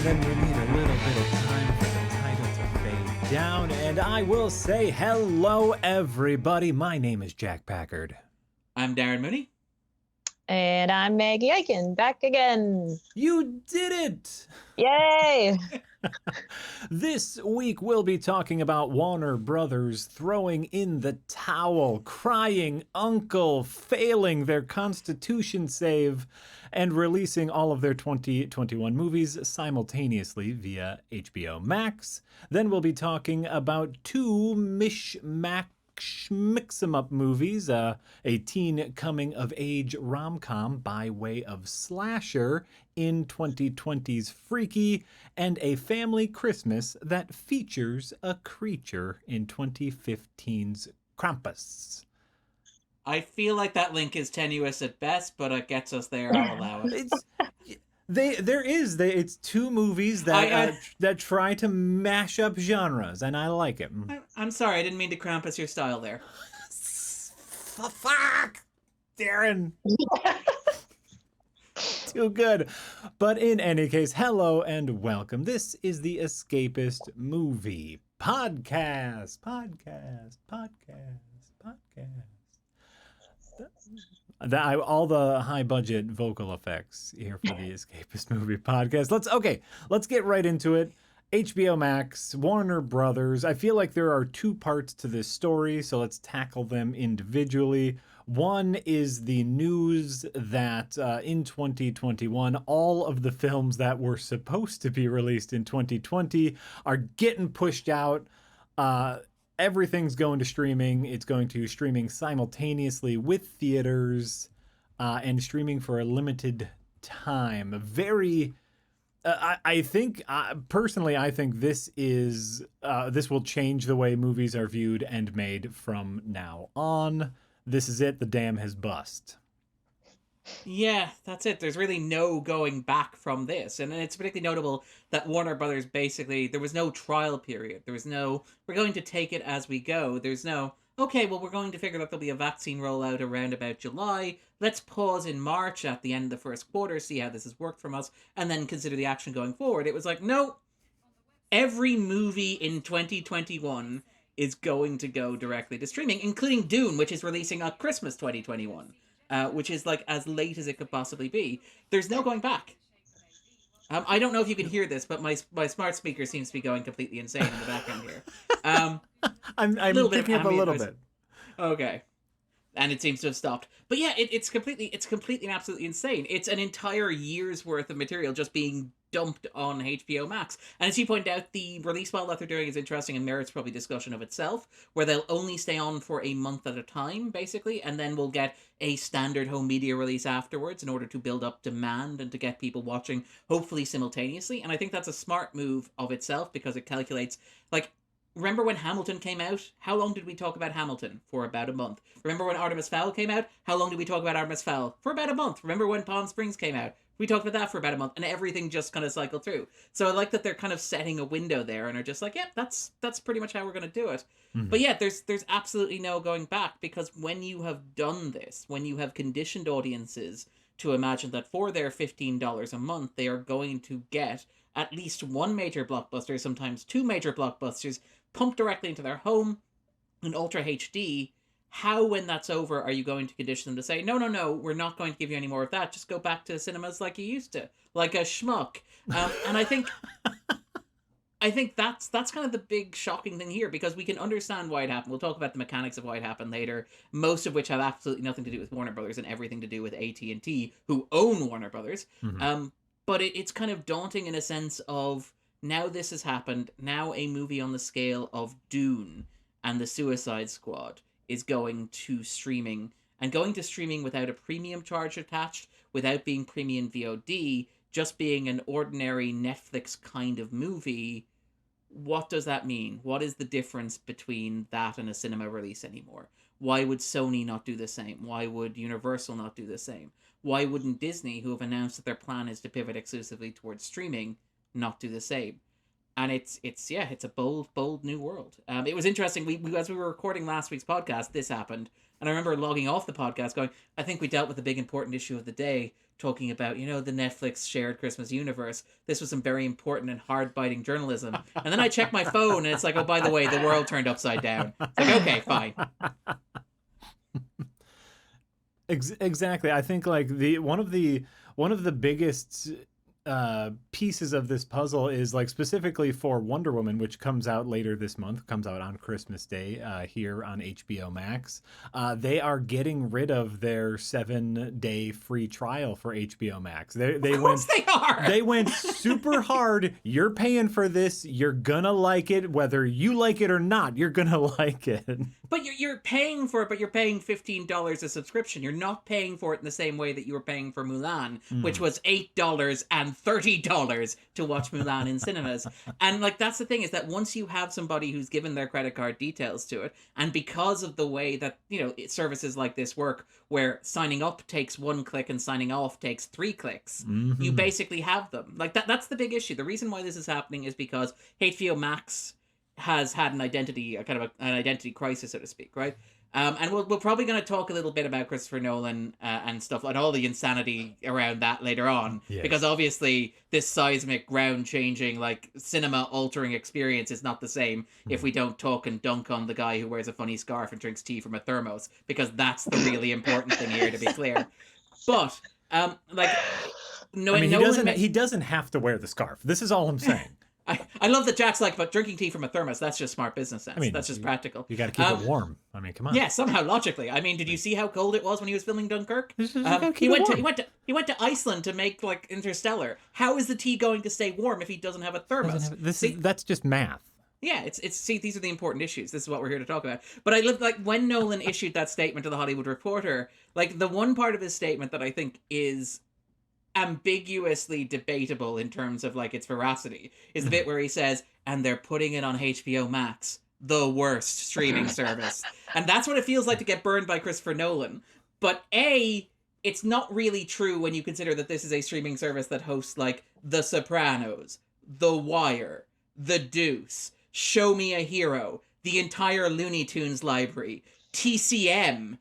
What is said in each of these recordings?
and then we need a little bit of time for the title to fade down, and I will say hello, everybody. My name is Jack Packard. I'm Darren Mooney. And I'm Maggie Iken, back again. You did it! Yay! This week we'll be talking about Warner Brothers throwing in the towel, crying uncle, failing their Constitution save, and releasing all of their 2021 movies simultaneously via HBO Max. Then we'll be talking about two mix-em-up movies, a teen coming-of-age rom-com by way of slasher in 2020's Freaky, and a family Christmas that features a creature in 2015's Krampus. I feel like that link is tenuous at best, but it gets us there. I'll allow it. It's two movies that that try to mash up genres, and I like it. I'm sorry, I didn't mean to Krampus your style there. Fuck, Darren. Too good. But in any case, hello and welcome. This is the Escapist Movie Podcast. All the high budget vocal effects here for the Escapist Movie Podcast. Let's get right into it. HBO Max, Warner Brothers. I feel like there are two parts to this story, so let's tackle them individually. One is the news that in 2021, all of the films that were supposed to be released in 2020 are getting pushed out. Everything's going to streaming. It's going to streaming simultaneously with theaters and streaming for a limited time. I think personally, I think this will change the way movies are viewed and made from now on. This is it. The dam has bust. Yeah, that's it. There's really no going back from this. And it's particularly notable that Warner Brothers basically, there was no trial period. There was no, we're going to take it as we go. There's no, okay, well, we're going to figure that there'll be a vaccine rollout around about July. Let's pause in March at the end of the first quarter, see how this has worked from us, and then consider the action going forward. It was like, no, every movie in 2021 is going to go directly to streaming, including Dune, which is releasing at Christmas 2021. Which is like as late as it could possibly be. There's no going back. I don't know if you can hear this, but my smart speaker seems to be going completely insane in the background here. I'm picking up a little bit. Okay. And it seems to have stopped. But yeah, it's completely and absolutely insane. It's an entire year's worth of material just being dumped on HBO Max. And as you point out, the release model that they're doing is interesting and merits probably discussion of itself, where they'll only stay on for a month at a time, basically, and then we'll get a standard home media release afterwards in order to build up demand and to get people watching, hopefully simultaneously. And I think that's a smart move of itself because it calculates, like, remember when Hamilton came out? How long did we talk about Hamilton? For about a month. Remember when Artemis Fowl came out? How long did we talk about Artemis Fowl? For about a month. Remember when Palm Springs came out? We talked about that for about a month, and everything just kind of cycled through. So I like that they're kind of setting a window there and are just like, yeah, that's pretty much how we're going to do it. Mm-hmm. But yeah, there's absolutely no going back, because when you have done this, when you have conditioned audiences to imagine that for their $15 a month, they are going to get at least one major blockbuster, sometimes two major blockbusters, pumped directly into their home in Ultra HD, how, when that's over, are you going to condition them to say, no, we're not going to give you any more of that, just go back to cinemas like you used to, like a schmuck. And I think that's kind of the big shocking thing here, because we can understand why it happened. We'll talk about the mechanics of why it happened later, most of which have absolutely nothing to do with Warner Brothers and everything to do with AT&T, who own Warner Brothers. Mm-hmm. But it's kind of daunting in a sense of, now this has happened, now a movie on the scale of Dune and The Suicide Squad is going to streaming, and going to streaming without a premium charge attached, without being premium VOD, just being an ordinary Netflix kind of movie. What does that mean? What is the difference between that and a cinema release anymore? Why would Sony not do the same? Why would Universal not do the same? Why wouldn't Disney, who have announced that their plan is to pivot exclusively towards streaming, not do the same? And it's a bold new world. It was interesting. We as we were recording last week's podcast, this happened, and I remember logging off the podcast, going, "I think we dealt with the big important issue of the day, talking about the Netflix shared Christmas universe. This was some very important and hard biting journalism." And then I checked my phone, and it's like, "Oh, by the way, the world turned upside down." It's like, okay, fine. Exactly. I think like one of the biggest pieces of this puzzle is like specifically for Wonder Woman, which comes out later this month, comes out on Christmas Day here on HBO Max. They are getting rid of their 7-day free trial for HBO Max. They went super hard. You're paying for this. You're gonna like it, whether you like it or not. You're gonna like it. But you're paying for it, but you're paying $15 a subscription. You're not paying for it in the same way that you were paying for Mulan, which was $8 and $30 to watch Mulan in cinemas. And like, that's the thing, is that once you have somebody who's given their credit card details to it, and because of the way that, services like this work, where signing up takes 1 click and signing off takes 3 clicks, you basically have them. Like that's the big issue. The reason why this is happening is because HBO Max has had an identity crisis, so to speak, right? And we're probably going to talk a little bit about Christopher Nolan and stuff, and all the insanity around that later on, because obviously this seismic, ground-changing, like cinema-altering experience is not the same if we don't talk and dunk on the guy who wears a funny scarf and drinks tea from a thermos, because that's the really important thing here, to be clear. But he doesn't have to wear the scarf. This is all I'm saying. I love that Jack's like, but drinking tea from a thermos, that's just smart business sense. That's just practical. You got to keep it warm. I mean, come on. Yeah, somehow logically. I mean, did you see how cold it was when he was filming Dunkirk? He went to Iceland to make like Interstellar. How is the tea going to stay warm if he doesn't have a thermos? That's just math. Yeah, see, these are the important issues. This is what we're here to talk about. But I love, like, when Nolan issued that statement to the Hollywood Reporter, like, the one part of his statement that I think is ambiguously debatable in terms of like its veracity is the bit where he says, "And they're putting it on HBO Max, the worst streaming service." And that's what it feels like to get burned by Christopher Nolan. But it's not really true when you consider that this is a streaming service that hosts like The Sopranos, The Wire, The Deuce, Show Me a Hero, the entire Looney Tunes library, TCM,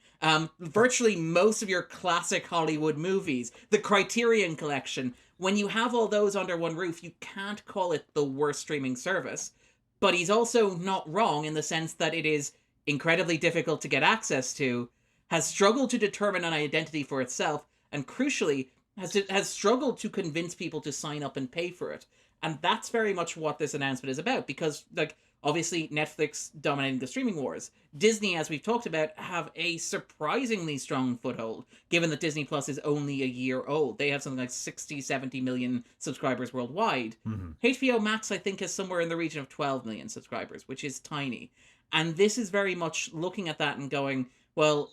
virtually most of your classic Hollywood movies, the Criterion Collection. When you have all those under one roof, you can't call it the worst streaming service. But he's also not wrong in the sense that it is incredibly difficult to get access to, has struggled to determine an identity for itself, and crucially, has struggled to convince people to sign up and pay for it. And that's very much what this announcement is about, because, like, obviously Netflix dominating the streaming wars. Disney, as we've talked about, have a surprisingly strong foothold, given that Disney Plus is only a year old. They have something like 60, 70 million subscribers worldwide. HBO Max, I think, is somewhere in the region of 12 million subscribers, which is tiny. And this is very much looking at that and going, well,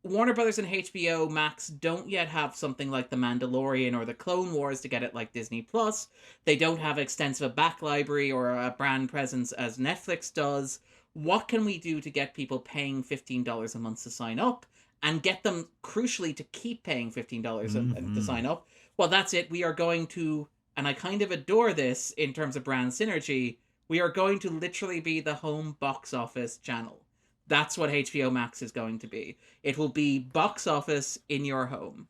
Warner Brothers and HBO Max don't yet have something like The Mandalorian or The Clone Wars to get it like Disney Plus. They don't have extensive a back library or a brand presence as Netflix does. What can we do to get people paying $15 a month to sign up and get them, crucially, to keep paying $15 to sign up? Well, that's it. We are going to, and I kind of adore this in terms of brand synergy, we are going to literally be the home box office channel. That's what HBO Max is going to be. It will be box office in your home.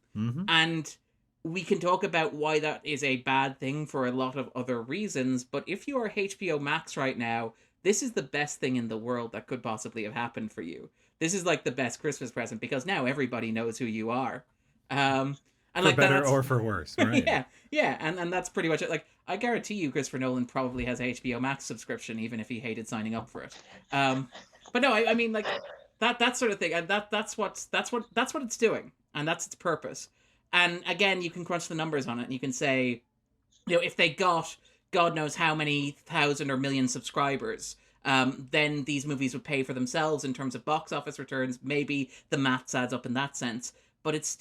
And we can talk about why that is a bad thing for a lot of other reasons, but if you are HBO Max right now, this is the best thing in the world that could possibly have happened for you. This is like the best Christmas present, because now everybody knows who you are. And for like better or for worse, right? yeah, and that's pretty much it. Like, I guarantee you Christopher Nolan probably has a HBO Max subscription, even if he hated signing up for it. But no, I mean, like, that sort of thing, and that's what it's doing, and that's its purpose. And again, you can crunch the numbers on it, and you can say, if they got God knows how many thousand or million subscribers, then these movies would pay for themselves in terms of box office returns. Maybe the maths adds up in that sense, but it's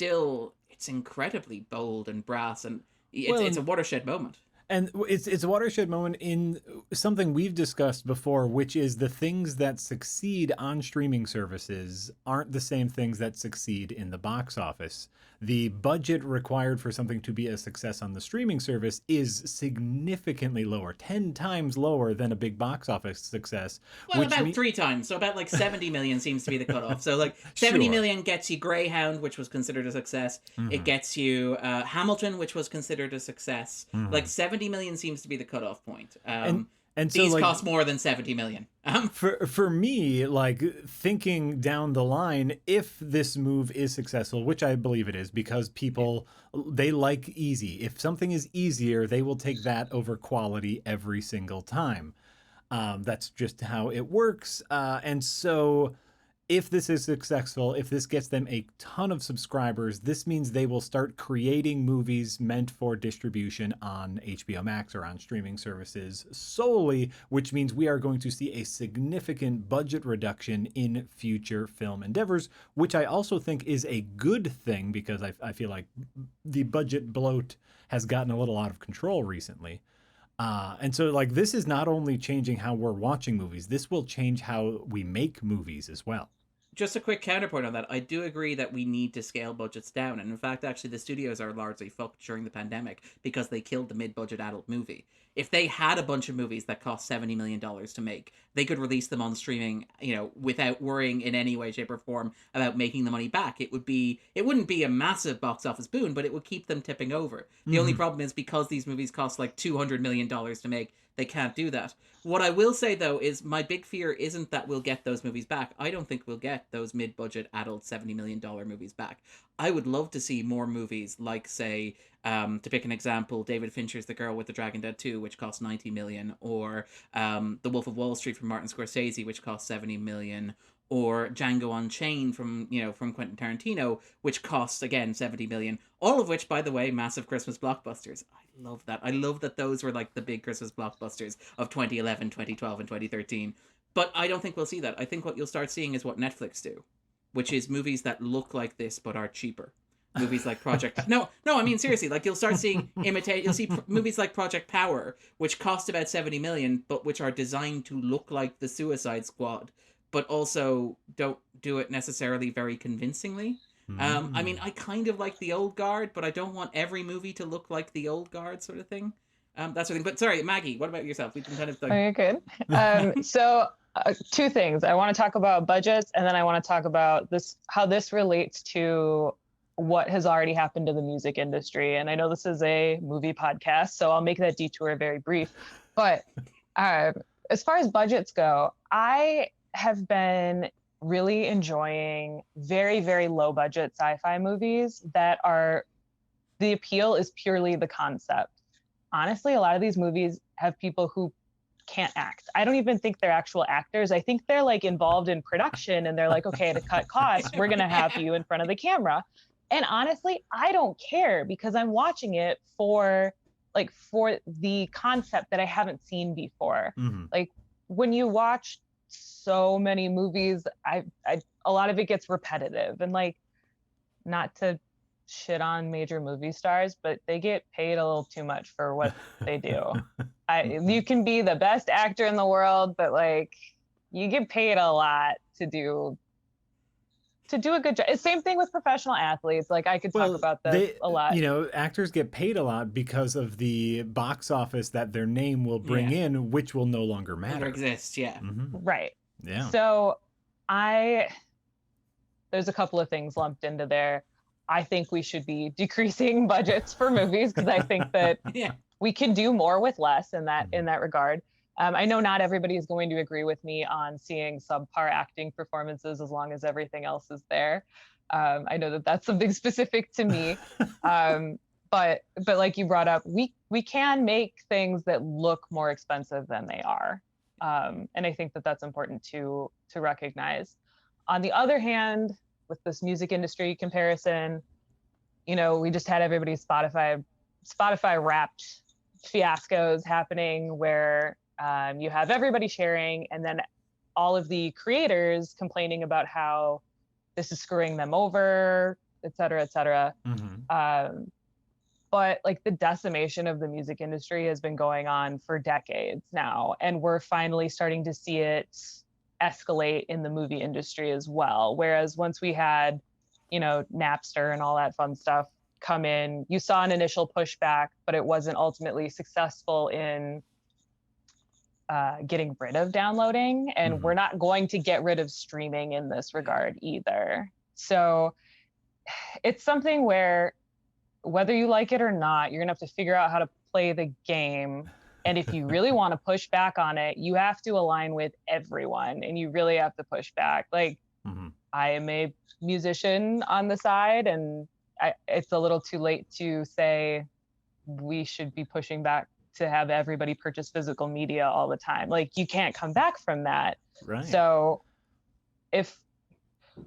incredibly bold and brass, and it's a watershed moment. And it's a watershed moment in something we've discussed before, which is the things that succeed on streaming services aren't the same things that succeed in the box office. The budget required for something to be a success on the streaming service is significantly lower, 10 times lower than a big box office success. Well, about 3 times. So about like 70 million seems to be the cutoff. So like 70 Sure. million gets you Greyhound, which was considered a success. It gets you Hamilton, which was considered a success. Like 70 million seems to be the cutoff point. And so, these like, cost more than 70 million. for me, like, thinking down the line, if this move is successful, which I believe it is, because people, they like easy. If something is easier, they will take that over quality every single time. That's just how it works. And so if this is successful, if this gets them a ton of subscribers, this means they will start creating movies meant for distribution on HBO Max or on streaming services solely, which means we are going to see a significant budget reduction in future film endeavors, which I also think is a good thing, because I feel like the budget bloat has gotten a little out of control recently. And so, like, this is not only changing how we're watching movies, this will change how we make movies as well. Just a quick counterpoint on that. I do agree that we need to scale budgets down. And in fact, actually, the studios are largely fucked during the pandemic because they killed the mid-budget adult movie. If they had a bunch of movies that cost $70 million to make, they could release them on streaming, without worrying in any way, shape, or form about making the money back. It wouldn't be a massive box office boon, but it would keep them tipping over. The only problem is because these movies cost like $200 million to make, they can't do that. What I will say, though, is my big fear isn't that we'll get those movies back. I don't think we'll get those mid-budget adult $70 million movies back. I would love to see more movies like, say, to pick an example, David Fincher's The Girl with the Dragon Dead 2, which cost $90 million, or The Wolf of Wall Street from Martin Scorsese, which cost $70 million, or Django Unchained from Quentin Tarantino, which costs, again, $70 million. All of which, by the way, massive Christmas blockbusters. I love that. I love that those were like the big Christmas blockbusters of 2011, 2012, and 2013. But I don't think we'll see that. I think what you'll start seeing is what Netflix do, which is movies that look like this but are cheaper. Movies like Project... No, I mean, seriously, like, you'll start seeing you'll see movies like Project Power, which cost about $70 million, but which are designed to look like The Suicide Squad, but also don't do it necessarily very convincingly. I mean, I kind of like The Old Guard, but I don't want every movie to look like The Old Guard, sort of thing. That sort of thing. But sorry, Maggie, what about yourself? We've been kind of like... Oh, you're good. So two things. I want to talk about budgets, and then I want to talk about how this relates to what has already happened to the music industry. And I know this is a movie podcast, so I'll make that detour very brief. But as far as budgets go, I have been really enjoying very, very low budget sci-fi movies that the appeal is purely the concept. Honestly, a lot of these movies have people who can't act. I don't even think they're actual actors. I think they're like involved in production, and they're like, okay, to cut costs, we're going to have you in front of the camera. And honestly, I don't care, because I'm watching it for the concept that I haven't seen before. Like, when you watch so many movies, a lot of it gets repetitive, and like, not to shit on major movie stars, but they get paid a little too much for what they do. You can be the best actor in the world, but like, you get paid a lot to do a good job. Same thing with professional athletes. Like, I could talk about this a lot. Actors get paid a lot because of the box office that their name will bring in, which will no longer matter. Never exists, yeah. Right. Yeah. So there's a couple of things lumped into there. I think we should be decreasing budgets for movies, because I think that we can do more with less in that regard. I know not everybody is going to agree with me on seeing subpar acting performances as long as everything else is there. I know that that's something specific to me. But like you brought up, we can make things that look more expensive than they are. And I think that that's important to recognize. On the other hand, with this music industry comparison, we just had everybody's Spotify Wrapped fiascos happening, where you have everybody sharing, and then all of the creators complaining about how this is screwing them over, et cetera, et cetera. But like the decimation of the music industry has been going on for decades now, and we're finally starting to see it escalate in the movie industry as well. Whereas once we had, Napster and all that fun stuff come in, you saw an initial pushback, but it wasn't ultimately successful in getting rid of downloading. And we're not going to get rid of streaming in this regard either. So it's something where, whether you like it or not, you're gonna have to figure out how to play the game. And if you really want to push back on it, you have to align with everyone, and you really have to push back. Like, I am a musician on the side, and it's a little too late to say we should be pushing back to have everybody purchase physical media all the time. Like, you can't come back from that. Right. So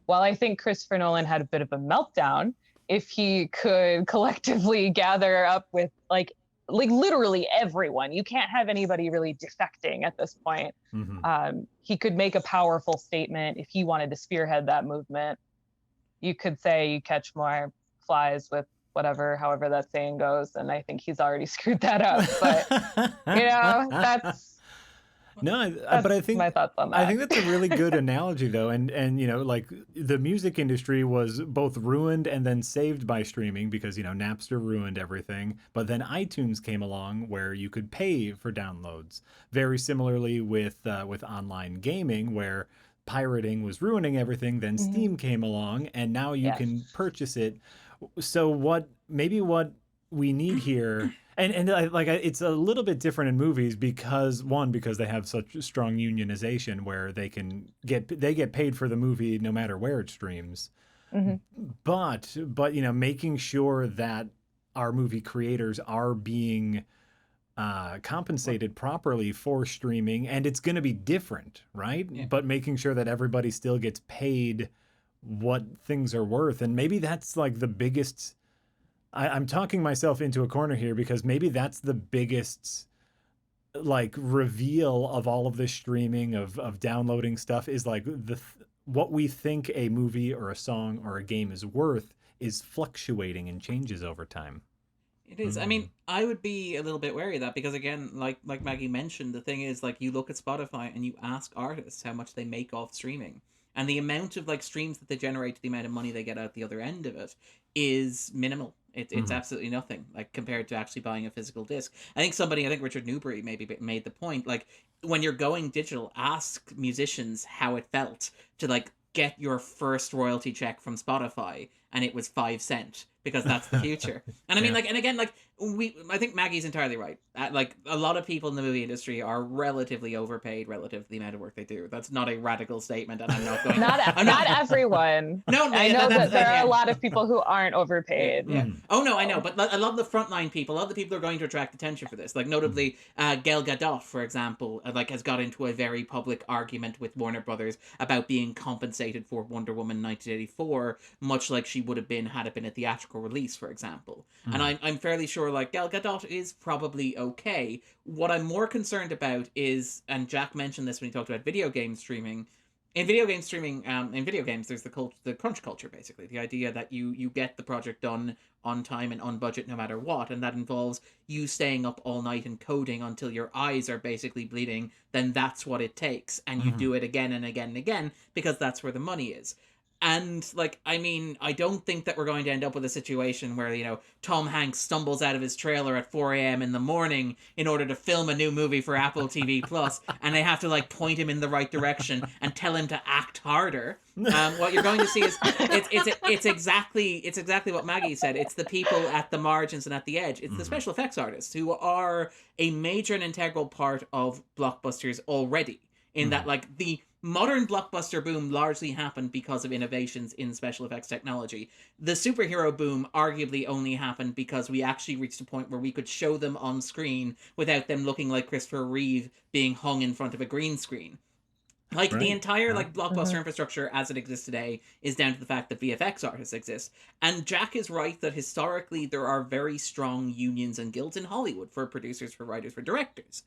while I think Christopher Nolan had a bit of a meltdown, if he could collectively gather up with like literally everyone, you can't have anybody really defecting at this point. He could make a powerful statement if he wanted to spearhead that movement. You could say you catch more flies with however that saying goes, and I think he's already screwed that up. But that's but I think my thoughts on that. I think that's a really good analogy, though, and like the music industry was both ruined and then saved by streaming because Napster ruined everything, but then iTunes came along where you could pay for downloads. Very similarly with online gaming, where pirating was ruining everything, then Steam came along, and now you can purchase it. So what we need here. And it's a little bit different in movies because they have such strong unionization where they get paid for the movie no matter where it streams. But making sure that our movie creators are being compensated properly for streaming, and it's going to be different, right? Yeah. But making sure that everybody still gets paid what things are worth, and maybe that's like the biggest. I'm talking myself into a corner here because maybe that's the biggest like reveal of all of this streaming of downloading stuff is like what we think a movie or a song or a game is worth is fluctuating and changes over time. It is. I mean, I would be a little bit wary of that because, again, like Maggie mentioned, the thing is, like, you look at Spotify and you ask artists how much they make off streaming, and the amount of like streams that they generate to the amount of money they get out the other end of it is minimal. It's absolutely nothing, like, compared to actually buying a physical disc. I think Richard Newbury maybe made the point, like, when you're going digital, ask musicians how it felt to, like, get your first royalty check from Spotify, and it was 5 cents, because that's the future. And I mean, like, and again, like, I think Maggie's entirely right. Like, a lot of people in the movie industry are relatively overpaid relative to the amount of work they do. That's not a radical statement, and I'm not going. not everyone. No, I know that there are a lot of people who aren't overpaid. Yeah. Oh no, I know, but a lot of the frontline people, a lot of the people are going to attract attention for this. Like, notably, Gal Gadot, for example, like, has got into a very public argument with Warner Brothers about being compensated for Wonder Woman 1984, much like she would have been had it been a theatrical release, for example. And I'm fairly sure, like, Gal Gadot is probably okay. What I'm more concerned about is, and Jack mentioned this when he talked about video game streaming. In video games, there's the crunch culture, basically. The idea that you get the project done on time and on budget no matter what, and that involves you staying up all night and coding until your eyes are basically bleeding. Then that's what it takes, and you do it again and again and again because that's where the money is. And, like, I mean, I don't think that we're going to end up with a situation where, Tom Hanks stumbles out of his trailer at 4 a.m. in the morning in order to film a new movie for Apple TV Plus, and they have to, like, point him in the right direction and tell him to act harder. What you're going to see is it's exactly what Maggie said. It's the people at the margins and at the edge. It's the special effects artists who are a major and integral part of blockbusters already. In that, like, the modern blockbuster boom largely happened because of innovations in special effects technology. The superhero boom arguably only happened because we actually reached a point where we could show them on screen without them looking like Christopher Reeve being hung in front of a green screen. Like, the entire, like, blockbuster infrastructure as it exists today is down to the fact that VFX artists exist. And Jack is right that historically there are very strong unions and guilds in Hollywood for producers, for writers, for directors.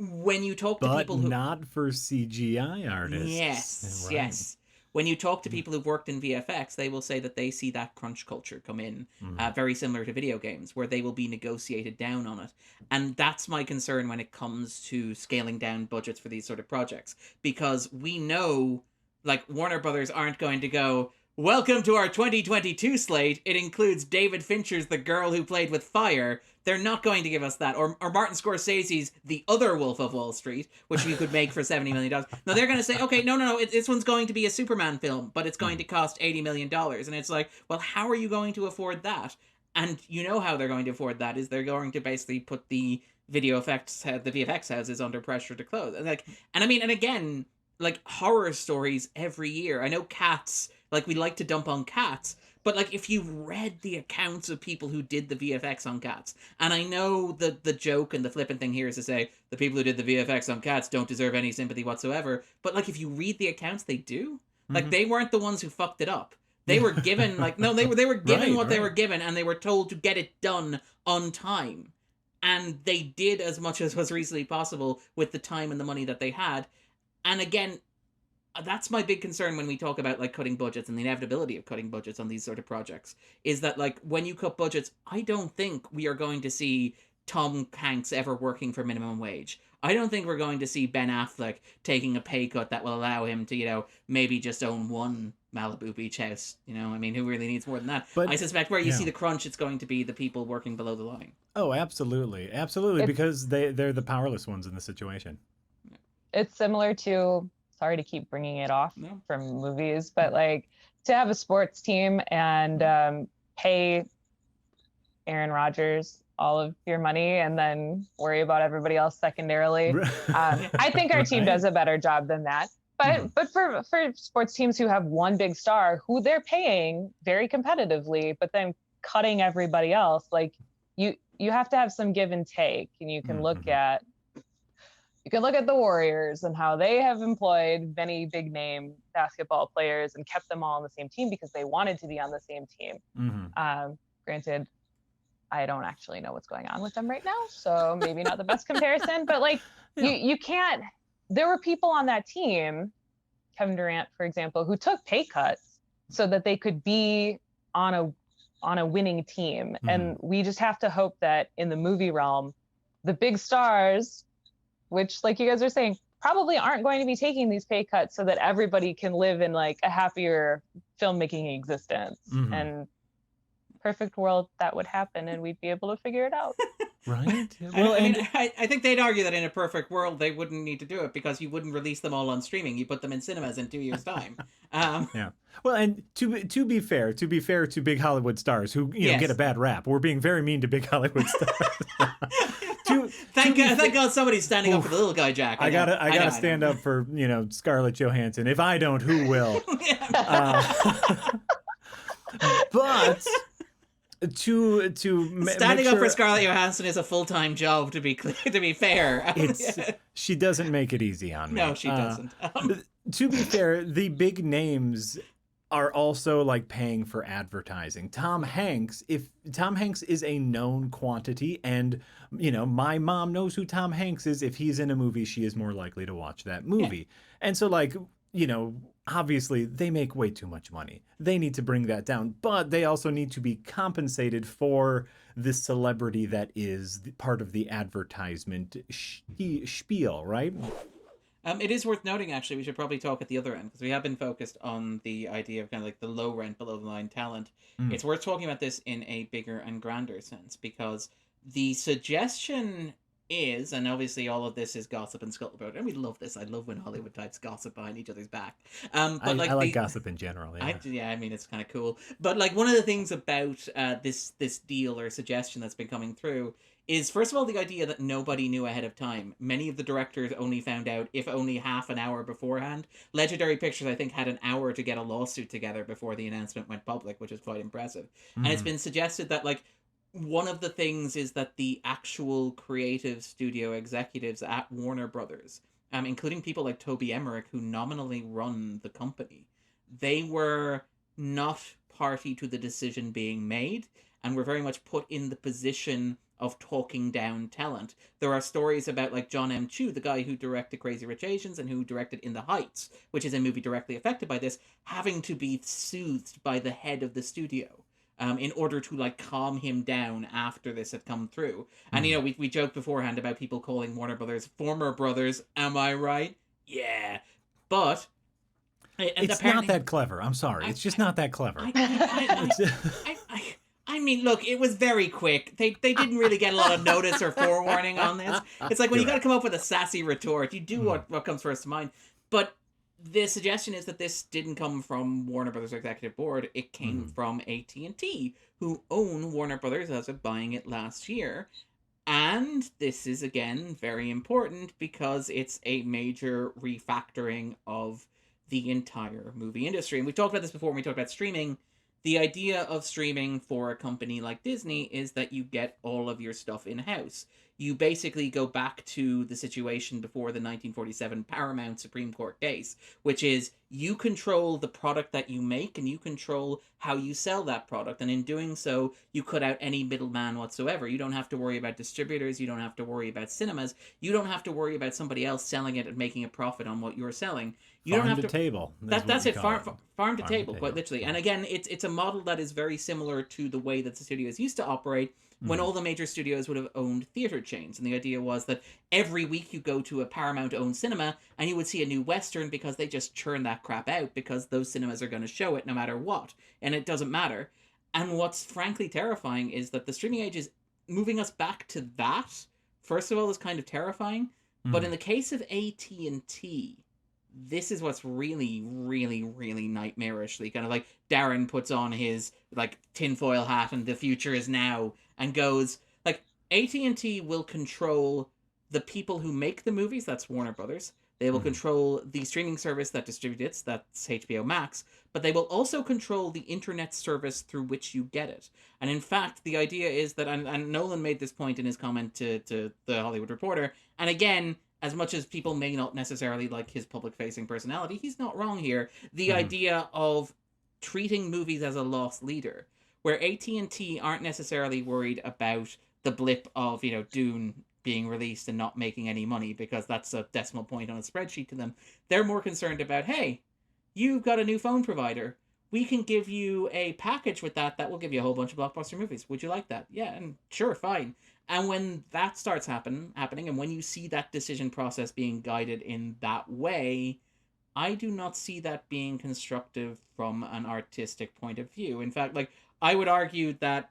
When you talk to people who... But not for CGI artists. Yes, right. yes. when you talk to people who've worked in VFX, they will say that they see that crunch culture come in, very similar to video games, where they will be negotiated down on it. And that's my concern when it comes to scaling down budgets for these sort of projects, because we know, like, Warner Brothers aren't going to go, welcome to our 2022 slate. It includes David Fincher's The Girl Who Played with Fire. They're not going to give us that. Or Martin Scorsese's The Other Wolf of Wall Street, which you could make for $70 million. No, they're going to say, okay, no, this one's going to be a Superman film, but it's going to cost $80 million. And it's like, well, how are you going to afford that? And you know how they're going to afford that is they're going to basically put the VFX houses under pressure to close. And again, like, horror stories every year. I know Cats, like, we like to dump on Cats, but, like, if you've read the accounts of people who did the VFX on Cats, and I know the joke and the flippant thing here is to say the people who did the VFX on Cats don't deserve any sympathy whatsoever, but, like, if you read the accounts, they do. Like, they weren't the ones who fucked it up. They were given, like, no, they were given they were given, and they were told to get it done on time. And they did as much as was reasonably possible with the time and the money that they had. And again, that's my big concern when we talk about, like, cutting budgets and the inevitability of cutting budgets on these sort of projects, is that, like, when you cut budgets, I don't think we are going to see Tom Hanks ever working for minimum wage. I don't think we're going to see Ben Affleck taking a pay cut that will allow him to, maybe just own one Malibu beach house. I mean, who really needs more than that? But I suspect where you see the crunch, it's going to be the people working below the line. Oh, absolutely. Absolutely, because they're the powerless ones in the situation. It's similar to, sorry to keep bringing it off from movies, but, like, to have a sports team and pay Aaron Rodgers all of your money and then worry about everybody else secondarily. I think our team does a better job than that. But for sports teams who have one big star who they're paying very competitively, but then cutting everybody else, like, you have to have some give and take. And you can look at the Warriors and how they have employed many big name basketball players and kept them all on the same team because they wanted to be on the same team. Granted, I don't actually know what's going on with them right now, so maybe not the best comparison, but, like, you can't, there were people on that team, Kevin Durant, for example, who took pay cuts so that they could be on a winning team. And we just have to hope that in the movie realm, the big stars, which, like you guys are saying, probably aren't going to be taking these pay cuts so that everybody can live in, like, a happier filmmaking existence. And perfect world, that would happen and we'd be able to figure it out. Right? Well, I think they'd argue that in a perfect world they wouldn't need to do it because you wouldn't release them all on streaming. You put them in cinemas in 2 years' time. Yeah. Well, and to be fair to big Hollywood stars who get a bad rap, we're being very mean to big Hollywood stars. Thank God somebody's standing up for the little guy, Jack. I gotta stand up for Scarlett Johansson. If I don't, who will? But to standing up for Scarlett Johansson is a full-time job, to be fair. She doesn't make it easy on me. No, she doesn't. To be fair, the big names are also, like, paying for advertising. Tom Hanks is a known quantity, and my mom knows who Tom Hanks is. If he's in a movie, she is more likely to watch that movie. And so, like, obviously they make way too much money. They need to bring that down, but they also need to be compensated for the celebrity that is part of the advertisement spiel, right? It is worth noting, actually, we should probably talk at the other end, because we have been focused on the idea of kind of like the low rent, below the line talent. It's worth talking about this in a bigger and grander sense, because the suggestion is, and obviously all of this is gossip and scuttlebutt, and we love this. I love when Hollywood types gossip behind each other's back. But I like gossip in general. I mean, it's kind of cool. But, like, one of the things about this deal or suggestion that's been coming through is, first of all, the idea that nobody knew ahead of time. Many of the directors only found out, if only half an hour beforehand. Legendary Pictures, I think, had an hour to get a lawsuit together before the announcement went public, which is quite impressive. And it's been suggested that, like, one of the things is that the actual creative studio executives at Warner Brothers, including people like Toby Emmerich, who nominally run the company, they were not party to the decision being made and were very much put in the position of talking down talent. There are stories about like John M. Chu, the guy who directed Crazy Rich Asians and who directed In the Heights, which is a movie directly affected by this, having to be soothed by the head of the studio. In order to like calm him down after this had come through. And you know, we joked beforehand about people calling Warner Brothers former brothers. Am I right? Yeah. But it's not that clever. I'm sorry. It's just not that clever. I mean, look, it was very quick. They didn't really get a lot of notice or forewarning on this. It's like when you got to come up with a sassy retort, you do what comes first to mind. But the suggestion is that this didn't come from Warner Brothers Executive Board. It came from AT&T, who own Warner Brothers as of buying it last year. And this is, again, very important because it's a major refactoring of the entire movie industry. And we talked about this before when we talked about streaming. The idea of streaming for a company like Disney is that you get all of your stuff in-house. You basically go back to the situation before the 1947 Paramount Supreme Court case, which is you control the product that you make and you control how you sell that product. And in doing so, you cut out any middleman whatsoever. You don't have to worry about distributors. You don't have to worry about cinemas. You don't have to worry about somebody else selling it and making a profit on what you're selling. You farm don't have to table. That's it. Farm to table, quite literally. And again, it's a model that is very similar to the way that the studios used to operate when all the major studios would have owned theater chains. And the idea was that every week you go to a Paramount-owned cinema and you would see a new Western because they just churn that crap out because those cinemas are going to show it no matter what. And it doesn't matter. And what's frankly terrifying is that the streaming age is moving us back to that. First of all, is kind of terrifying. But in the case of AT&T, this is what's really, really, really nightmarishly kind of like Darren puts on his like tinfoil hat and the future is now and goes like AT&T will control the people who make the movies. That's Warner Brothers. They will control the streaming service that distributes it. That's HBO Max. But they will also control the internet service through which you get it. And in fact, the idea is that, and Nolan made this point in his comment to The Hollywood Reporter, and again, as much as people may not necessarily like his public-facing personality, he's not wrong here. The idea of treating movies as a lost leader, where AT&T aren't necessarily worried about the blip of, you know, Dune being released and not making any money because that's a decimal point on a spreadsheet to them. They're more concerned about, hey, you've got a new phone provider. We can give you a package with that will give you a whole bunch of blockbuster movies. Would you like that? Yeah, and sure, fine. And when that starts happening, and when you see that decision process being guided in that way, I do not see that being constructive from an artistic point of view. In fact, like, I would argue that,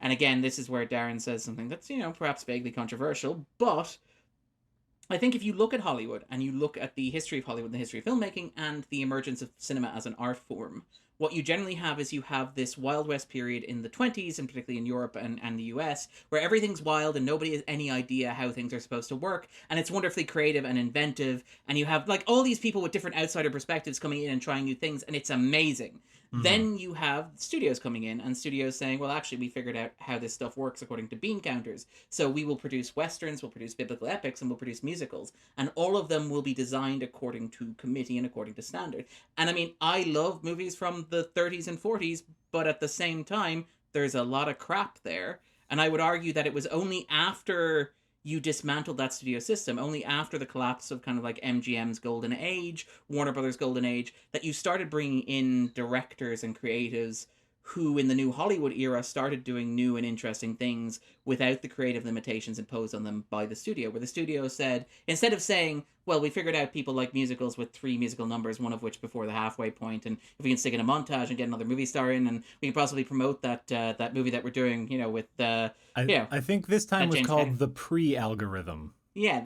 and again, this is where Darren says something that's, you know, perhaps vaguely controversial, but I think if you look at Hollywood and you look at the history of Hollywood, the history of filmmaking, and the emergence of cinema as an art form, what you generally have is you have this Wild West period in the 20s, and particularly in Europe and the US, where everything's wild and nobody has any idea how things are supposed to work, and it's wonderfully creative and inventive, and you have like all these people with different outsider perspectives coming in and trying new things, and it's amazing. Then you have studios coming in and studios saying, well, actually, we figured out how this stuff works according to bean counters. So we will produce Westerns, we'll produce biblical epics, and we'll produce musicals. And all of them will be designed according to committee and according to standard. And I mean, I love movies from the 30s and 40s, but at the same time, there's a lot of crap there. And I would argue that it was only after you dismantled that studio system, only after the collapse of kind of like MGM's golden age, Warner Brothers' golden age, that you started bringing in directors and creatives who in the new Hollywood era started doing new and interesting things without the creative limitations imposed on them by the studio, where the studio said, instead of saying, well, we figured out people like musicals with 3 musical numbers, one of which before the halfway point, and if we can stick in a montage and get another movie star in, and we can possibly promote that movie that we're doing, you know, with I think this time was James called Cagney. the pre-algorithm. Yeah.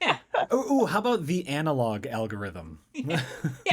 Yeah. Oh, how about the analog algorithm? Yeah,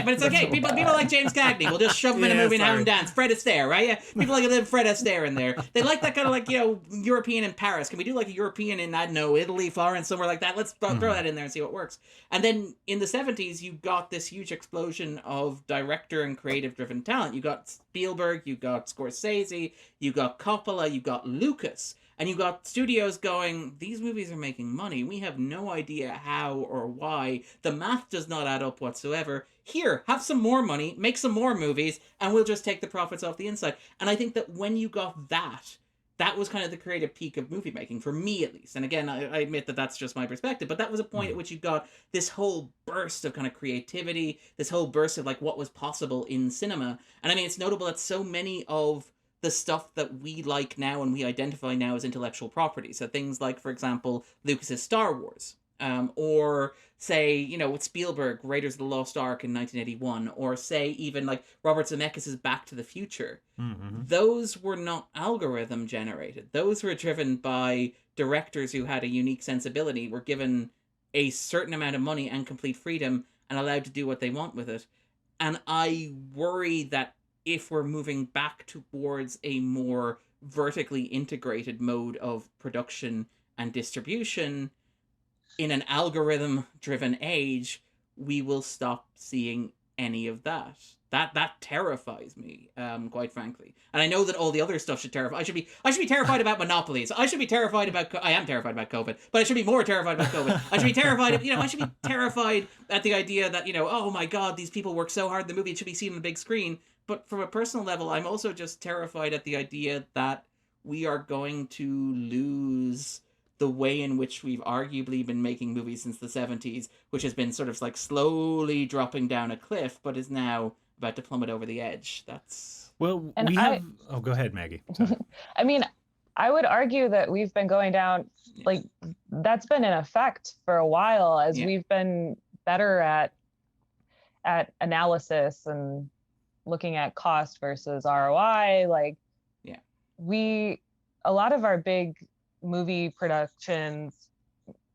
but it's okay. People like James Cagney. We'll just shove him in a movie and have him dance. Fred Astaire, right? Yeah, people like a little Fred Astaire in there. They like that kind of like, you know, European in Paris. Can we do like a European in, I don't know, Italy, Florence, somewhere like that? Let's throw that in there and see what works. And then in the 70s, you got this huge explosion of director and creative driven talent. You got Spielberg, you got Scorsese, you got Coppola, you got Lucas. And you got studios going, these movies are making money. We have no idea how or why. The math does not add up whatsoever. Here, have some more money, make some more movies, and we'll just take the profits off the inside. And I think that when you got that, that was kind of the creative peak of movie making, for me at least. And again, I admit that that's just my perspective, but that was a point at which you got this whole burst of kind of creativity, this whole burst of like what was possible in cinema. And I mean, it's notable that so many of the stuff that we like now and we identify now as intellectual property. So things like, for example, Lucas's Star Wars, or say, you know, with Spielberg, Raiders of the Lost Ark in 1981, or say even like Robert Zemeckis' Back to the Future. Mm-hmm. Those were not algorithm generated. Those were driven by directors who had a unique sensibility, were given a certain amount of money and complete freedom and allowed to do what they want with it. And I worry that if we're moving back towards a more vertically integrated mode of production and distribution in an algorithm-driven age, we will stop seeing any of that. That terrifies me, quite frankly. And I know that all the other stuff should terrify. I should be terrified about monopolies. I should be terrified about. I am terrified about COVID, but I should be more terrified about COVID. I should be terrified. I should be terrified at the idea that, oh my God, these people work so hard in the movie. It should be seen on the big screen. But from a personal level, I'm also just terrified at the idea that we are going to lose the way in which we've arguably been making movies since the 70s, which has been sort of like slowly dropping down a cliff, but is now about to plummet over the edge. That's... Well, and we have... Oh, go ahead, Maggie. I mean, I would argue that we've been going down, like, that's been in effect for a while as we've been better at analysis and looking at cost versus ROI. Like, a lot of our big movie productions,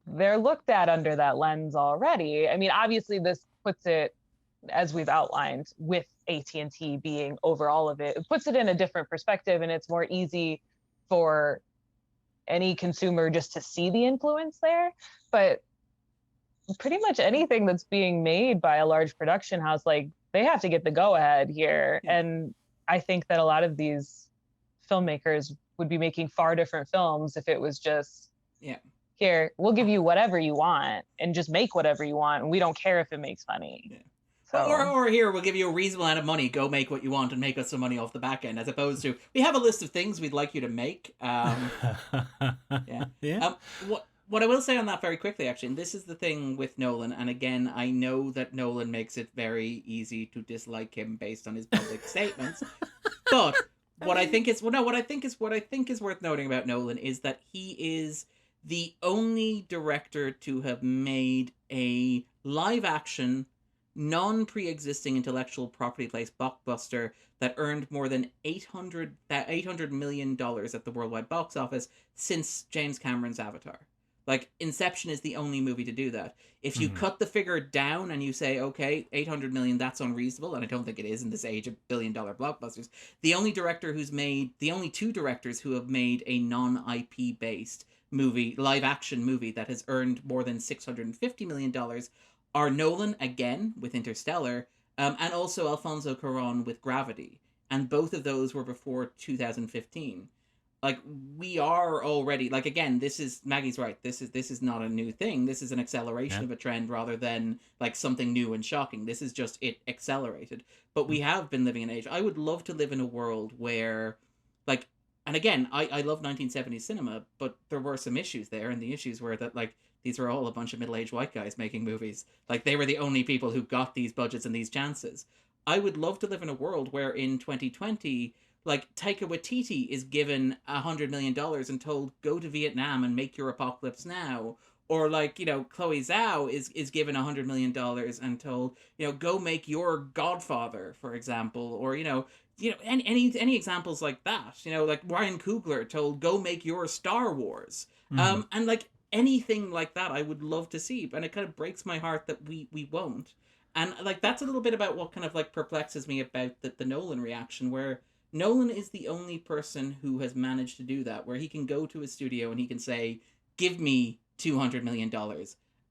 they're looked at under that lens already. I mean, obviously this puts it, as we've outlined, with AT&T being over all of it, it puts it in a different perspective, and it's more easy for any consumer just to see the influence there. But pretty much anything that's being made by a large production house, like, they have to get the go-ahead here. And I think that a lot of these filmmakers would be making far different films if it was just, here, we'll give you whatever you want and just make whatever you want, and we don't care if it makes money. So. Or here, we'll give you a reasonable amount of money, go make what you want and make us some money off the back end, as opposed to, we have a list of things we'd like you to make. What I will say on that very quickly, actually, and this is the thing with Nolan, and again, I know that Nolan makes it very easy to dislike him based on his public statements, but what I think is worth noting about Nolan is that he is the only director to have made a live action, non-pre-existing intellectual property-based blockbuster that earned more than $800 million at the worldwide box office since James Cameron's Avatar. Like, Inception is the only movie to do that. If you cut the figure down and you say, okay, 800 million, that's unreasonable, and I don't think it is in this age of billion-dollar blockbusters, the only two directors who have made a non-IP based movie, live action movie, that has earned more than $650 million are Nolan, again, with Interstellar, and also Alfonso Cuarón with Gravity. And both of those were before 2015. Like, we are already, like, again, Maggie's right, this is not a new thing. This is an acceleration of a trend rather than, like, something new and shocking. This is just it accelerated. But we have been living in an age. I would love to live in a world where, like, and again, I love 1970s cinema, but there were some issues there, and the issues were that, like, these were all a bunch of middle-aged white guys making movies. Like, they were the only people who got these budgets and these chances. I would love to live in a world where in 2020... like, Taika Waititi is given $100 million and told, go to Vietnam and make your apocalypse now. Or, like, Chloe Zhao is given $100 million and told, go make your Godfather, for example. Or, any examples like that. Like Ryan Coogler told, go make your Star Wars. And, like, anything like that I would love to see. And it kind of breaks my heart that we won't. And, like, that's a little bit about what kind of, like, perplexes me about the Nolan reaction, where Nolan is the only person who has managed to do that, where he can go to his studio and he can say, give me $200 million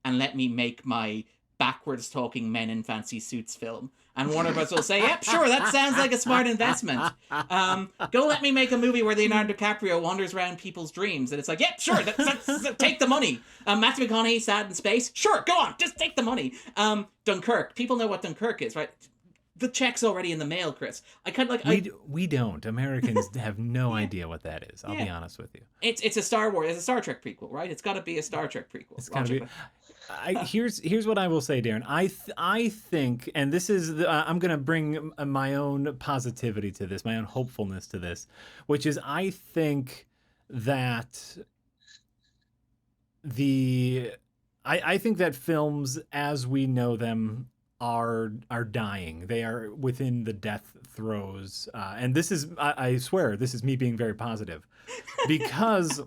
and let me make my backwards talking men in fancy suits film. And Warner Bros. Will say, yep, sure, that sounds like a smart investment. Go let me make a movie where Leonardo DiCaprio wanders around people's dreams. And it's like, yep, sure, take the money. Matthew McConaughey sat in space. Sure, go on, just take the money. Dunkirk. People know what Dunkirk is, right? the check's already in the mail, Chris. I kind of like we don't. Americans have no idea what that is. I'll be honest with you. It's a Star Wars, it's a Star Trek prequel, right? It's got to be a Star Trek prequel. It's got to be. Here's what I will say, Darren. I think, and this is I'm gonna bring my own positivity to this, my own hopefulness to this, which is I think that I think that films as we know them are dying. They are within the death throes, and this is I swear this is me being very positive, because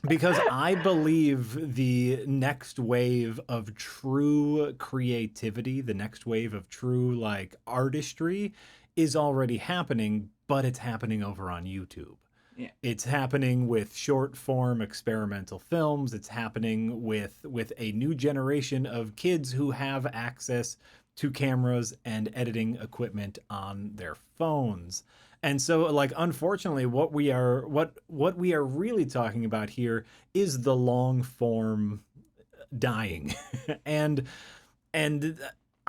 I believe the next wave of true creativity, the next wave of true like artistry, is already happening, but it's happening over on YouTube. Yeah. It's happening with short form experimental films. It's happening with a new generation of kids who have access to cameras and editing equipment on their phones. And so like unfortunately what we are really talking about here is the long form dying. and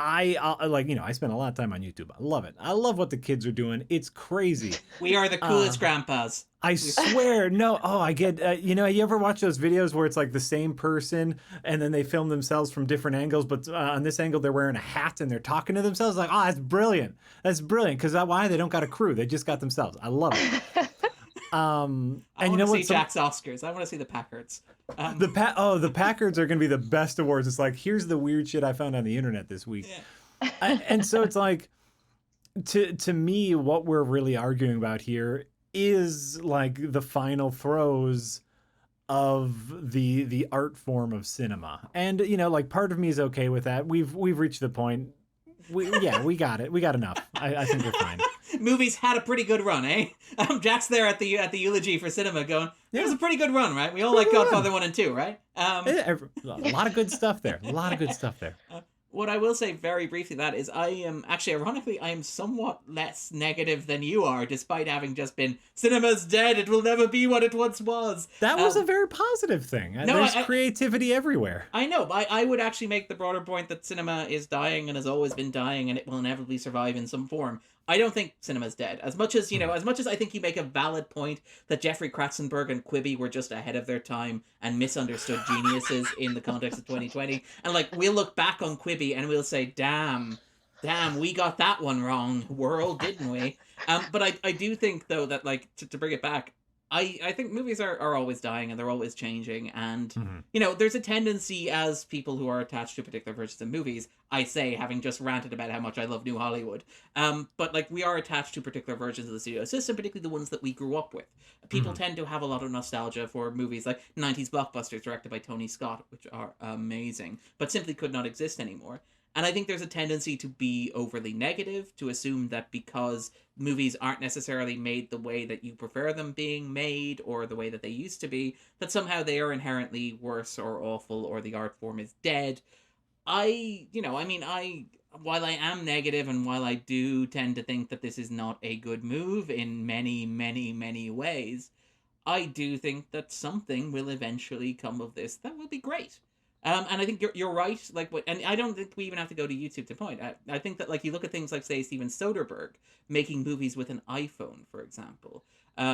I like, you know, I spend a lot of time on YouTube. I love it. I love what the kids are doing. It's crazy. We are the coolest grandpas. I swear. No. Oh, I get, you know, you ever watch those videos where it's like the same person and then they film themselves from different angles, but on this angle, they're wearing a hat and they're talking to themselves like, oh, that's brilliant. That's brilliant. Cause why? They don't got a crew. They just got themselves. I love it. I and want you know to what? see Jack's Oscars. I want to see the Packards. The Packards are going to be the best awards. It's like, here's the weird shit I found on the internet this week. Yeah. And so it's like, to me, what we're really arguing about here is like the final throes of the art form of cinema. And, you know, like part of me is okay with that. We've reached the point. We got it. We got enough. I think we're fine. Movies had a pretty good run, eh? Jack's there at the eulogy for cinema going, it was a pretty good run, right? We all like Godfather 1 and 2, right? A lot of good stuff there. A lot of good stuff there. What I will say very briefly that is I am actually, ironically, I am somewhat less negative than you are, despite having just been, cinema's dead, it will never be what it once was. That was a very positive thing. There's creativity everywhere. I know, but I would actually make the broader point that cinema is dying and has always been dying and it will inevitably survive in some form. I don't think cinema's dead. As much as, you know, as much as I think you make a valid point that Jeffrey Katzenberg and Quibi were just ahead of their time and misunderstood geniuses in the context of 2020. And like, we'll look back on Quibi and we'll say, damn, we got that one wrong, world, didn't we? But I do think, though, that like, to bring it back, I think movies are always dying and they're always changing. And, you know, there's a tendency as people who are attached to particular versions of movies, I say, having just ranted about how much I love New Hollywood. But like we are attached to particular versions of the studio system, particularly the ones that we grew up with. People tend to have a lot of nostalgia for movies like 90s blockbusters directed by Tony Scott, which are amazing, but simply could not exist anymore. And I think there's a tendency to be overly negative, to assume that because movies aren't necessarily made the way that you prefer them being made or the way that they used to be, that somehow they are inherently worse or awful or the art form is dead. While I am negative and while I do tend to think that this is not a good move in many, many, many ways, I do think that something will eventually come of this that will be great. And I think you're right. Like, and I don't think we even have to go to YouTube to point. I think that like you look at things like say Steven Soderbergh making movies with an iPhone, for example.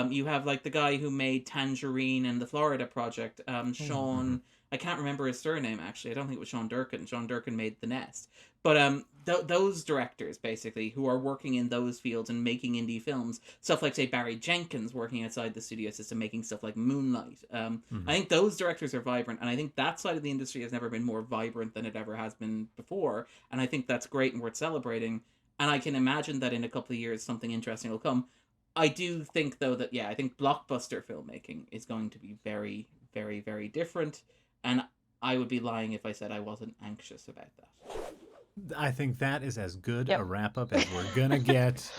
You have like the guy who made Tangerine and the Florida Project, Sean. I can't remember his surname actually. I don't think it was Sean Durkin. Sean Durkin made The Nest. But those directors basically who are working in those fields and making indie films, stuff like say Barry Jenkins working outside the studio system making stuff like Moonlight. I think those directors are vibrant, and I think that side of the industry has never been more vibrant than it ever has been before. And I think that's great and worth celebrating. And I can imagine that in a couple of years something interesting will come. I do think though that I think blockbuster filmmaking is going to be very, very, very different. And I would be lying if I said I wasn't anxious about that. I think that is as good a wrap-up as we're going to get.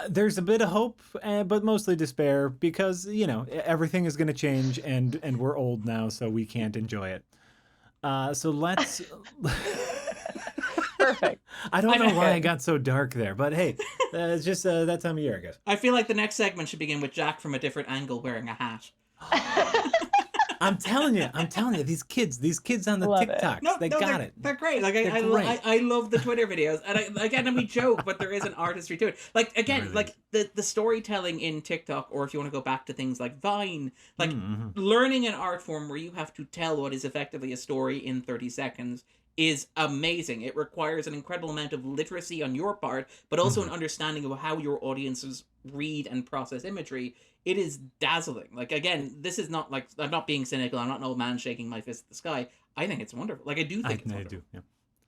There's a bit of hope, but mostly despair, because, you know, everything is going to change, and we're old now, so we can't enjoy it. So let's... Perfect. I don't know why I got so dark there, but hey, it's just that time of year, I guess. I feel like the next segment should begin with Jack from a different angle wearing a hat. I'm telling you, these kids on the Love it. TikToks, they got they're, it. They're great. Like They're great. I love the Twitter videos, and we joke, but there is an artistry to it. Like again, Really like the storytelling in TikTok, or if you want to go back to things like Vine, like Mm-hmm. learning an art form where you have to tell what is effectively a story in 30 seconds is amazing. It requires an incredible amount of literacy on your part, but also an understanding of how your audiences read and process imagery. It is dazzling. Like again, this is not like, I'm not being cynical. I'm not an old man shaking my fist at the sky. I think it's wonderful. Like I do think it's wonderful. I do.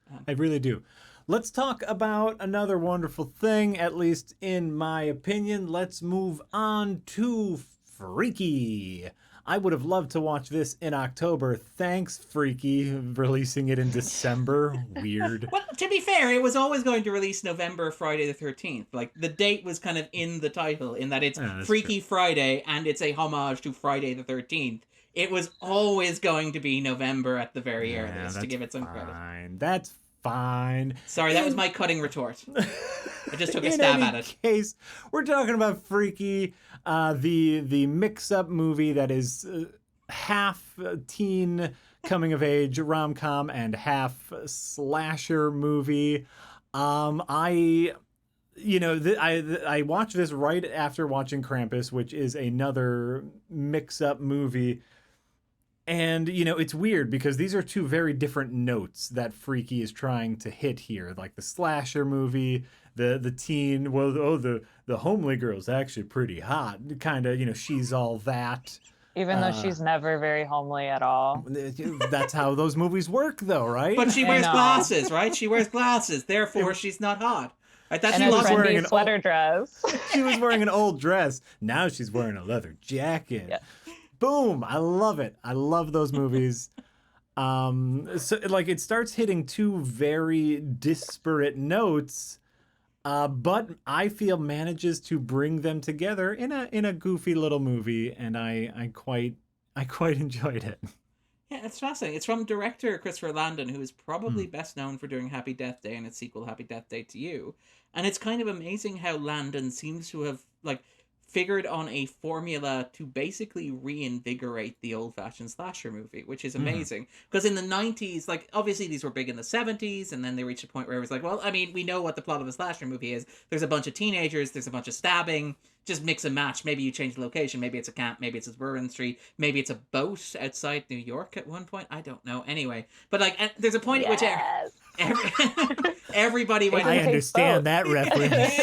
Yeah. I really do. Let's talk about another wonderful thing, at least in my opinion. Let's move on to Freaky. I would have loved to watch this in October. Thanks, Freaky, releasing it in December. Weird. Well, to be fair, it was always going to release November, Friday the 13th. Like, the date was kind of in the title, in that it's Freaky true. Friday, and it's a homage to Friday the 13th. It was always going to be November at the very earliest, to give it some credit. That's fine. Sorry, that was my cutting retort. I just took a stab at it. In any case, we're talking about Freaky, the mix-up movie that is half teen coming-of-age rom-com and half slasher movie. I watched this right after watching Krampus, which is another mix-up movie. And, it's weird because these are two very different notes that Freaky is trying to hit here. Like the slasher movie, the teen, the homely girl's actually pretty hot. Kind of, she's all that. Even though she's never very homely at all. That's how those movies work, though, right? But she wears glasses, right? She wears glasses. Therefore, she's not hot. Right? That's and a wearing trendy sweater dress. She was wearing an old dress. Now she's wearing a leather jacket. Yeah. Boom! I love it. I love those movies. So like it starts hitting two very disparate notes, but I feel manages to bring them together in a goofy little movie, and I quite enjoyed it. Yeah, it's fascinating. It's from director Christopher Landon, who is probably best known for doing Happy Death Day and its sequel, Happy Death Day to You. And it's kind of amazing how Landon seems to have figured on a formula to basically reinvigorate the old-fashioned slasher movie, which is amazing. Because in the 90s, obviously these were big in the 70s, and then they reached a point where it was like, well, I mean, we know what the plot of a slasher movie is. There's a bunch of teenagers, there's a bunch of stabbing, just mix and match. Maybe you change the location, maybe it's a camp, maybe it's a Bourbon Street, maybe it's a boat outside New York at one point, I don't know. Anyway, but there's a point at which everybody went... I understand that reference.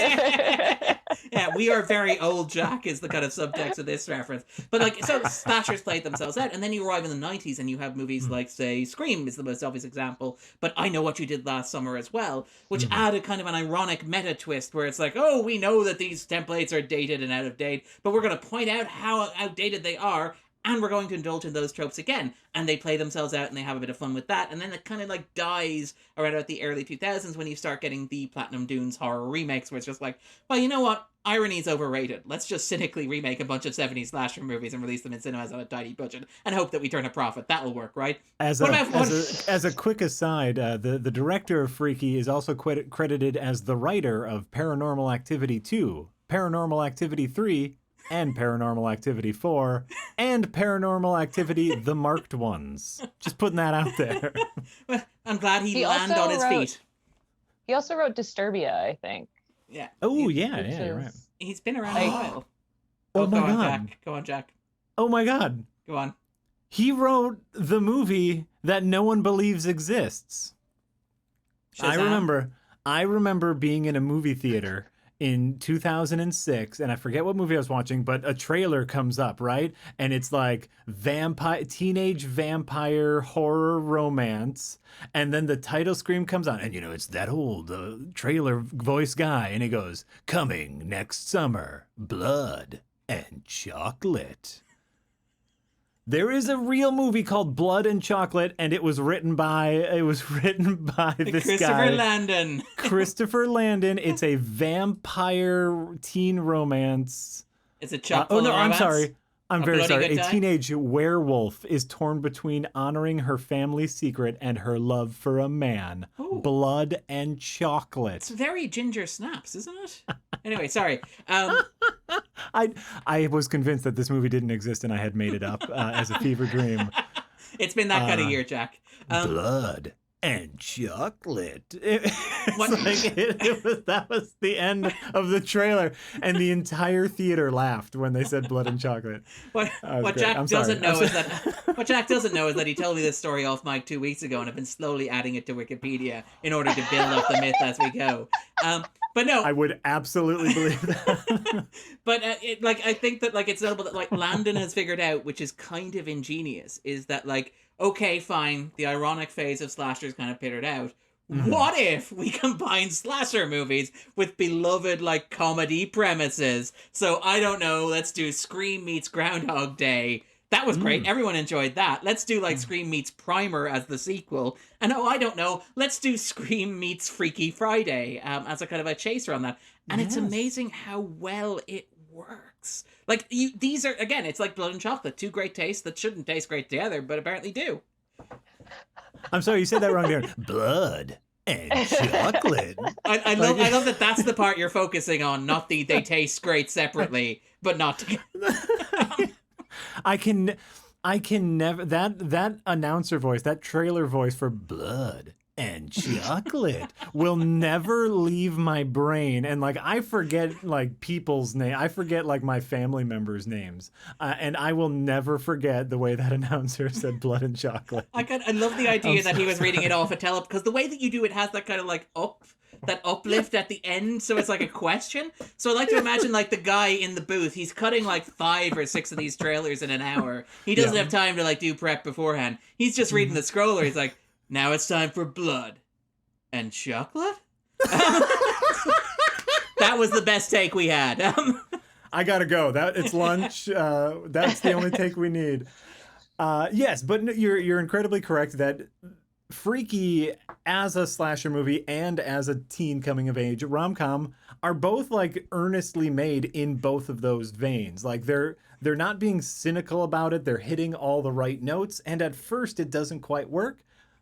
Yeah, we are very old, Jack, is the kind of subtext of this reference. But so slashers played themselves out, and then you arrive in the 90s and you have movies like, say, Scream is the most obvious example, but I Know What You Did Last Summer as well, which add a kind of an ironic meta twist where it's like, oh, we know that these templates are dated and out of date, but we're going to point out how outdated they are, and we're going to indulge in those tropes again. And they play themselves out and they have a bit of fun with that. And then it kind of dies around about the early 2000s when you start getting the Platinum Dunes horror remakes, where it's just like, well, you know what? Irony's overrated. Let's just cynically remake a bunch of 70s slasher movies and release them in cinemas on a tiny budget and hope that we turn a profit. That'll work, right? As a quick aside, the director of Freaky is also credited as the writer of Paranormal Activity 2, Paranormal Activity 3, and Paranormal Activity 4, and Paranormal Activity The Marked Ones. Just putting that out there. Well, I'm glad he landed on his feet. He also wrote Disturbia, I think. Yeah. Oh, yeah, you're right. He's been around a while. Oh my God. Jack. Go on, Jack. Oh my God. Go on. He wrote the movie that no one believes exists. Shazam? I remember being in a movie theater in 2006, and I forget what movie I was watching, but a trailer comes up, right? And it's like teenage vampire horror romance, and then the title screen comes on, and it's that old trailer voice guy, and he goes, "Coming next summer, blood and chocolate." There is a real movie called Blood and Chocolate, and it was written by this Christopher guy, Landon. Christopher Landon. It's a vampire teen romance. It's a chocolate romance? I'm sorry. I'm very sorry. Bloody Good A Time? teenage werewolf is torn between honoring her family secret and her love for a man. Ooh. Blood and Chocolate. It's very Ginger Snaps, isn't it? Anyway, sorry. I was convinced that this movie didn't exist and I had made it up as a fever dream. It's been that kind of year, Jack. Blood and chocolate. What? That was the end of the trailer, and the entire theater laughed when they said blood and chocolate. What Jack doesn't know is that he told me this story off mic 2 weeks ago, and I've been slowly adding it to Wikipedia in order to build up the myth as we go. But no, I would absolutely believe that. But I think that it's notable that Landon has figured out, which is kind of ingenious, is that okay, fine, the ironic phase of slashers kind of petered out. Mm-hmm. What if we combine slasher movies with beloved comedy premises? So I don't know, let's do Scream meets Groundhog Day. That was great. Everyone enjoyed that. Let's do Scream meets Primer as the sequel. And I don't know, let's do Scream meets Freaky Friday as a kind of a chaser on that. And It's amazing how well it works. These are, again, it's like blood and chocolate. Two great tastes that shouldn't taste great together, but apparently do. I'm sorry, you said that wrong there. Blood and chocolate. I love that that's the part you're focusing on, not they taste great separately, but not together. I can never, that announcer voice, that trailer voice for blood and chocolate will never leave my brain. And I forget people's name. I forget my family members' names. And I will never forget the way that announcer said blood and chocolate. I love the idea that he was reading it off a tele, because the way that you do it has that kind of that uplift at the end, so it's like a question. So I like to imagine the guy in the booth, he's cutting 5 or 6 of these trailers in an hour. He doesn't have time to do prep beforehand. He's just reading the scroller. He's like, now it's time for blood and chocolate. That was the best take we had. I gotta go. It's lunch. That's the only take we need. Yes, but you're incredibly correct that Freaky as a slasher movie and as a teen coming of age rom-com are both earnestly made in both of those veins. They're not being cynical about it. They're hitting all the right notes, and at first it doesn't quite work,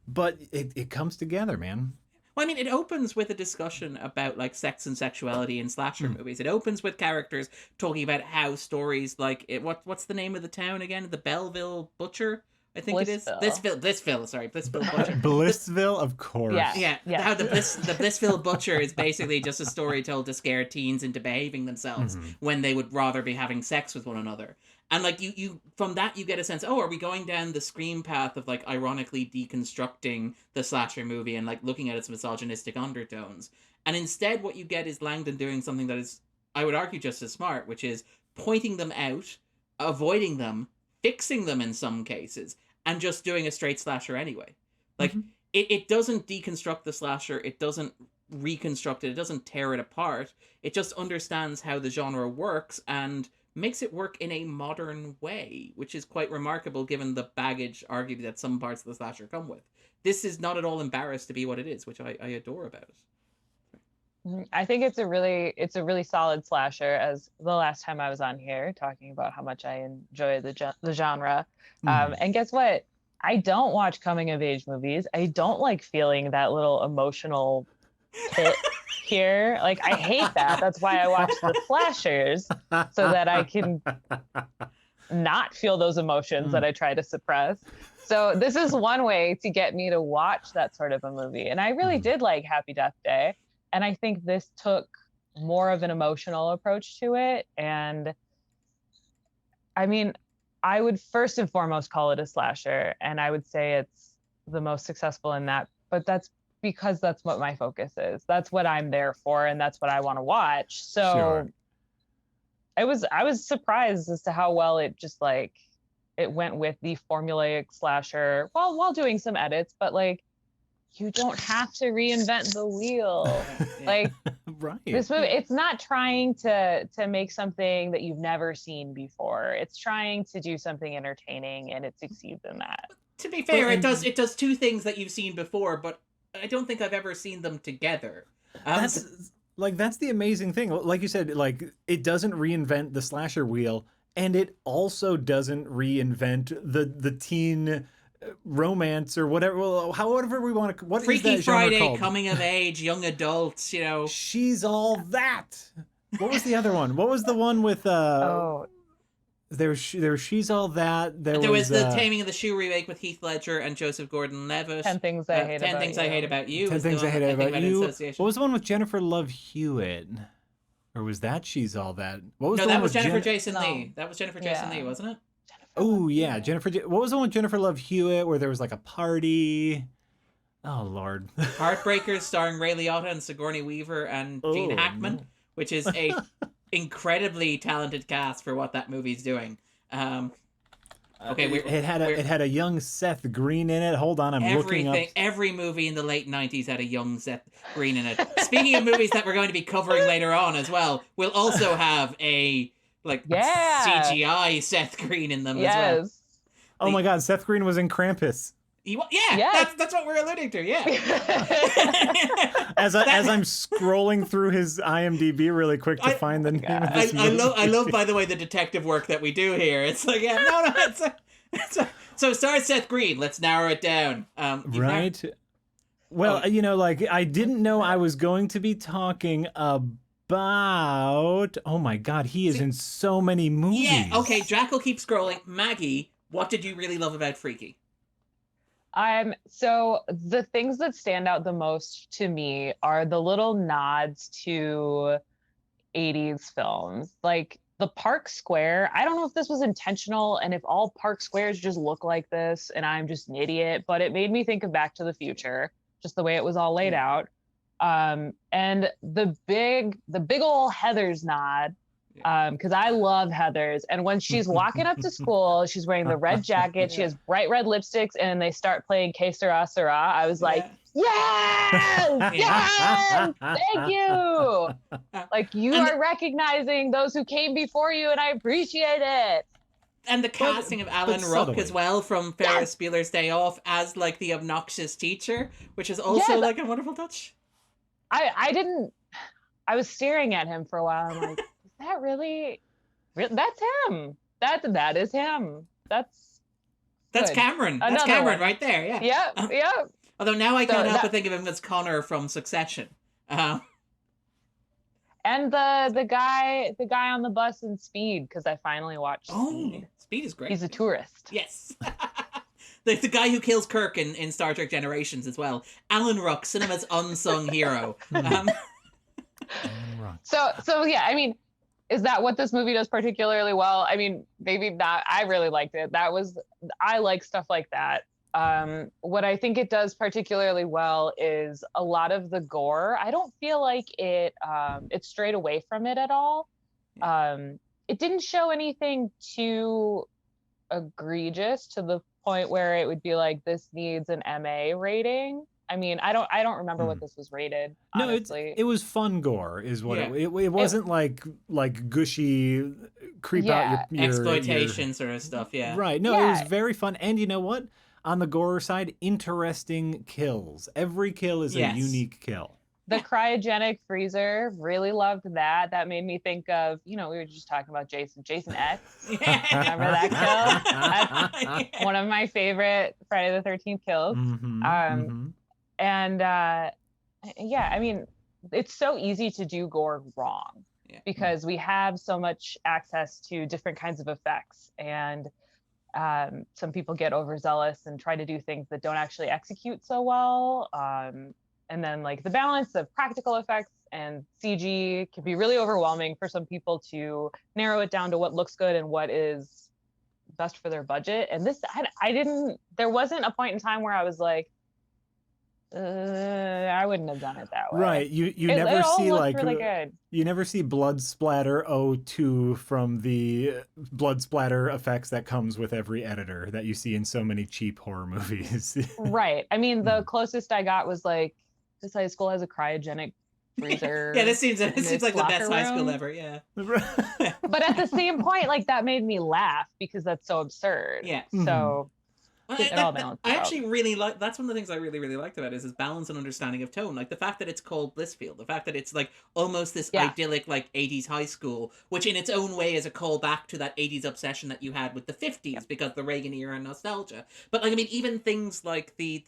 but it comes together, man. Well, it opens with a discussion about sex and sexuality in slasher movies. It opens with characters talking about how stories what's the name of the town again? The Belleville Butcher, I think Blissville. it is. Blissville Butcher. Blissville, of course. Yeah. How the Blissville Butcher is basically just a story told to scare teens into behaving themselves when they would rather be having sex with one another. And you from that you get a sense, are we going down the Scream path of ironically deconstructing the slasher movie and looking at its misogynistic undertones? And instead what you get is Langdon doing something that is, I would argue, just as smart, which is pointing them out, avoiding them, fixing them in some cases, and just doing a straight slasher anyway. It doesn't deconstruct the slasher, it doesn't reconstruct it doesn't tear it apart. It just understands how the genre works and makes it work in a modern way, which is quite remarkable given the baggage, arguably, that some parts of the slasher come with. This is not at all embarrassed to be what it is, which I adore about it. I think it's a really solid slasher, as the last time I was on here talking about how much I enjoy the genre. And guess what? I don't watch coming of age movies. I don't like feeling that little emotional pit here. I hate that. That's why I watch the slashers, so that I can not feel those emotions that I try to suppress. So this is one way to get me to watch that sort of a movie. And I really did like Happy Death Day. And I think this took more of an emotional approach to it. And I would first and foremost call it a slasher. And I would say it's the most successful in that. But that's because that's what my focus is. That's what I'm there for. And that's what I want to watch. So sure. I was surprised as to how well it just it went with the formulaic slasher while doing some edits. But you don't have to reinvent the wheel. Right. This movie, it's not trying to make something that you've never seen before. It's trying to do something entertaining, and it succeeds in that. To be fair, it does two things that you've seen before, but I don't think I've ever seen them together. That's the amazing thing. Like you said, it doesn't reinvent the slasher wheel, and it also doesn't reinvent the teen romance or whatever, however we want to. What Freaky is that genre Friday, called? coming of age, young adults. She's all that. What was the other one? What was the one with Oh, there was She's All That. There was the Taming of the Shrew remake with Heath Ledger and Joseph Gordon-Levitt. 10 Things I Hate 10 About Things You. I Hate About You. 10 Things I Hate About You. Association. What was the one with Jennifer Love Hewitt? Or was that She's All That? What was No, the that one was with Jennifer Jason No. Leigh. That was Jennifer Jason Yeah. Leigh, wasn't it? Oh yeah, What was the one with Jennifer Love Hewitt where there was like a party? Oh Lord. Heartbreakers, starring Ray Liotta and Sigourney Weaver and Gene Hackman, no. which is a incredibly talented cast for what that movie's doing. Okay, it had a young Seth Green in it. Hold on, I'm looking up. Every movie in the late 90s had a young Seth Green in it. Speaking of movies that we're going to be covering later on as well, we'll also have a CGI Seth Green in them as well. Yes. Oh my God, Seth Green was in Krampus. Yes. That's what we're alluding to. Yeah. As I'm scrolling through his IMDb really quick to find the name of this movie. I love, by the way, the detective work that we do here. It's like, so start Seth Green. Let's narrow it down. Right. Well, I didn't know I was going to be talking about. Oh my God, he is in so many movies. Yeah. Okay, Jack will keep scrolling. Maggie, what did you really love about Freaky? So the things that stand out the most to me are the little nods to 80s films. Like the Park Square. I don't know if this was intentional and if all Park Squares just look like this and I'm just an idiot, but it made me think of Back to the Future, just the way it was all laid out. And the big ol' Heathers nod. Because I love Heathers. And when she's walking up to school, she's wearing the red jacket, she has bright red lipsticks, and they start playing Que Sera Sera. I was like, yes! Yes! Thank you! Like, you are recognizing those who came before you, and I appreciate it. And the casting of Alan Ruck as well from Ferris Bueller's Day Off as, like, the obnoxious teacher, which is also, like, a wonderful touch. I was staring at him for a while. I'm like, that really that's him. That is him. That's good. Cameron. That's Cameron right there. Yeah. Yep. Although now I can't help but think of him as Connor from Succession. And the guy on the bus in Speed, because I finally watched Speed. Speed is great. He's a tourist. Yes. the guy who kills Kirk in Star Trek Generations as well. Alan Ruck, cinema's unsung hero. So yeah, I mean, is that what this movie does particularly well? I mean, maybe not. I really liked it. I like stuff like that. What I think it does particularly well is a lot of the gore. I don't feel like it strayed away from it at all. It didn't show anything too egregious to the point where it would be like, this needs an MA rating. I mean, I don't remember what this was rated. Honestly. No, it was fun gore, is what it wasn't like gushy creep out your exploitation sort of stuff. Yeah, right. No, it was very fun, and you know what? On the gore side, interesting kills. Every kill is a unique kill. The cryogenic freezer, really loved that. That made me think of, we were just talking about Jason X. Remember that kill? That's one of my favorite Friday the 13th kills. And I mean, it's so easy to do gore wrong because we have so much access to different kinds of effects, and some people get overzealous and try to do things that don't actually execute so well. And then like the balance of practical effects and CG can be really overwhelming for some people to narrow it down to what looks good and what is best for their budget. And this, there wasn't a point in time where I was like, I wouldn't have done it that way. Right. You never see like really good. You never see blood splatter 02 from the blood splatter effects that comes with every editor that you see in so many cheap horror movies. Right. I mean, the closest I got was like, this high school has a cryogenic freezer. This seems like the best high school ever. Yeah. But at the same point, like, that made me laugh because that's so absurd. Yeah. So. I actually really like, that's one of the things I really, really liked about it is his balance and understanding of tone. Like the fact that it's called Blissfield, the fact that it's like almost this idyllic like 80s high school, which in its own way is a call back to that 80s obsession that you had with the 50s because the Reagan era and nostalgia. But like, I mean, even things like the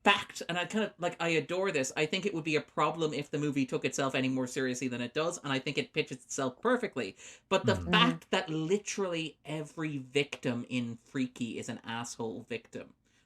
fact, and I kind of like, I adore this. I think it would be a problem if the movie took itself any more seriously than it does, and I think it pitches itself perfectly. But the fact that literally every victim in Freaky is an asshole victim.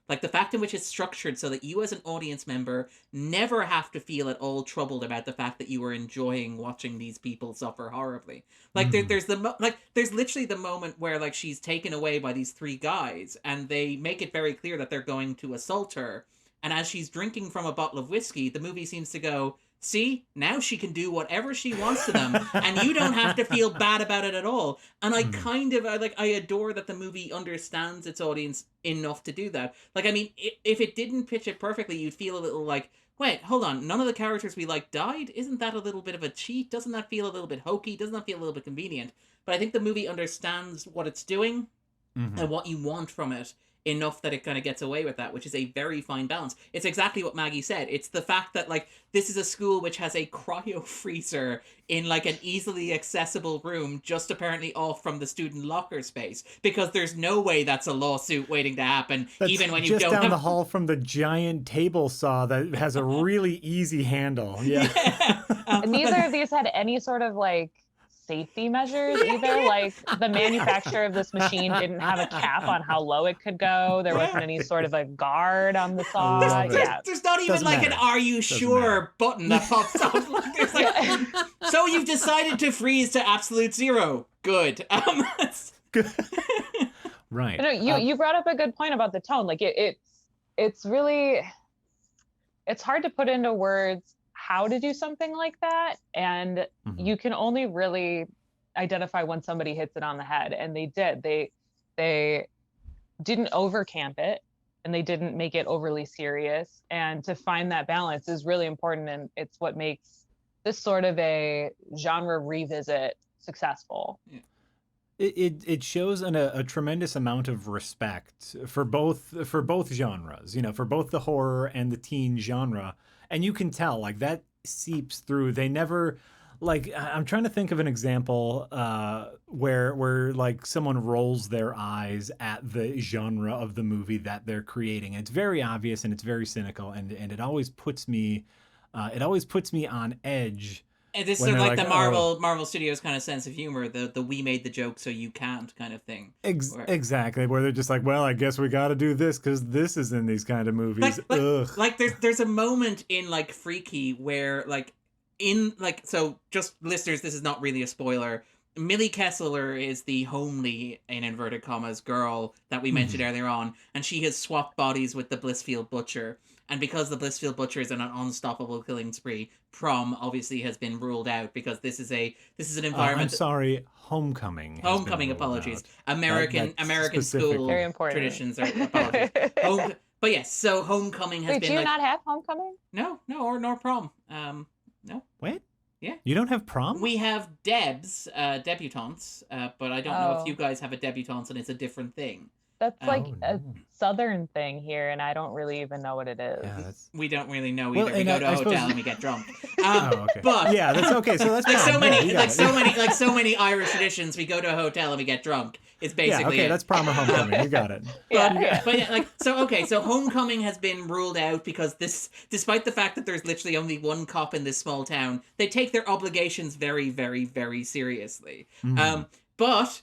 Like, the fact in which it's structured so that you as an audience member never have to feel at all troubled about the fact that you are enjoying watching these people suffer horribly. Like, there's literally the moment where, like, she's taken away by these three guys, and they make it very clear that they're going to assault her. And as she's drinking from a bottle of whiskey, the movie seems to go, see, now she can do whatever she wants to them, and you don't have to feel bad about it at all. And I kind of, I adore that the movie understands its audience enough to do that. Like, I mean, if it didn't pitch it perfectly, you'd feel a little like, wait, hold on, none of the characters we like died? Isn't that a little bit of a cheat? Doesn't that feel a little bit hokey? Doesn't that feel a little bit convenient? But I think the movie understands what it's doing and what you want from it enough that it kind of gets away with that, which is a very fine balance. It's exactly what Maggie said. It's the fact that, like, this is a school which has a cryo freezer in, like, an easily accessible room just apparently off from the student locker space, because there's no way that's a lawsuit waiting to happen. That's even when you just don't down have the hall from the giant table saw that has a really easy handle. Yeah. And neither of these had any sort of like safety measures either. Like, the manufacturer of this machine didn't have a cap on how low it could go. There wasn't any sort of a guard on the saw. There's not even Doesn't like matter. an "Are you sure" button that pops up. Like, there's like, so you've decided to freeze to absolute zero. Good. Right. No, you brought up a good point about the tone. Like, it's really, it's hard to put into words how to do something like that, and you can only really identify when somebody hits it on the head, and they did. They didn't overcamp it, and they didn't make it overly serious, and to find that balance is really important, and it's what makes this sort of a genre revisit successful. It shows a tremendous amount of respect for both genres, you know, for both the horror and the teen genre. And you can tell, like, that seeps through. They never, like, I'm trying to think of an example where like someone rolls their eyes at the genre of the movie that they're creating. It's very obvious and it's very cynical, and it always puts me on edge. And this is when sort of they're like the Marvel Studios kind of sense of humor, the "we made the joke so you can't" kind of thing. Exactly, where they're just like, well, I guess we got to do this because this is in these kind of movies. Like there's a moment in like Freaky where so just listeners, this is not really a spoiler. Millie Kessler is the homely, in inverted commas, girl that we mentioned earlier on, and she has swapped bodies with the Blissfield Butcher. And because the Blissfield Butcher is on an unstoppable killing spree, prom obviously has been ruled out because this is an environment. I'm sorry, Homecoming. Homecoming, apologies. Out. American school Very important. traditions are apologies. But yes, so Homecoming has Wait, been. do you like, not have Homecoming? No, nor prom. No. Wait. Yeah. You don't have prom? We have Debs, debutantes, but I don't know if you guys have a debutante and it's a different thing. That's like a southern thing here, and I don't really even know what it is. Yeah, we don't really know either. Well, we go to a hotel suppose... and we get drunk. Okay. But yeah, that's okay. So that's so many Irish traditions. We go to a hotel and we get drunk. It's basically that's prom or Homecoming. You got it. So Homecoming has been ruled out because despite the fact that there's literally only one cop in this small town, they take their obligations very, very, very seriously. But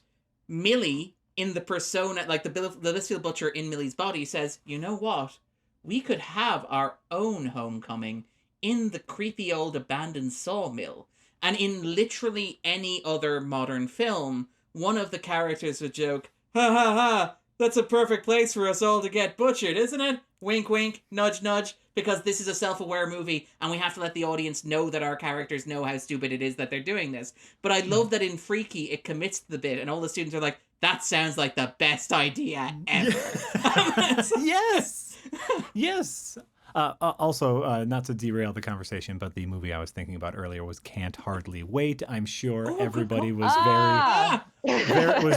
Millie, in the persona, like the Blissfield Butcher in Millie's body, says, you know what? We could have our own Homecoming in the creepy old abandoned sawmill. And in literally any other modern film, one of the characters would joke, ha ha ha, that's a perfect place for us all to get butchered, isn't it? Wink wink, nudge nudge, because this is a self-aware movie and we have to let the audience know that our characters know how stupid it is that they're doing this. But I love that in Freaky it commits to the bit and all the students are like, that sounds like the best idea ever. Yes. Also, not to derail the conversation, but the movie I was thinking about earlier was Can't Hardly Wait. I'm sure everybody was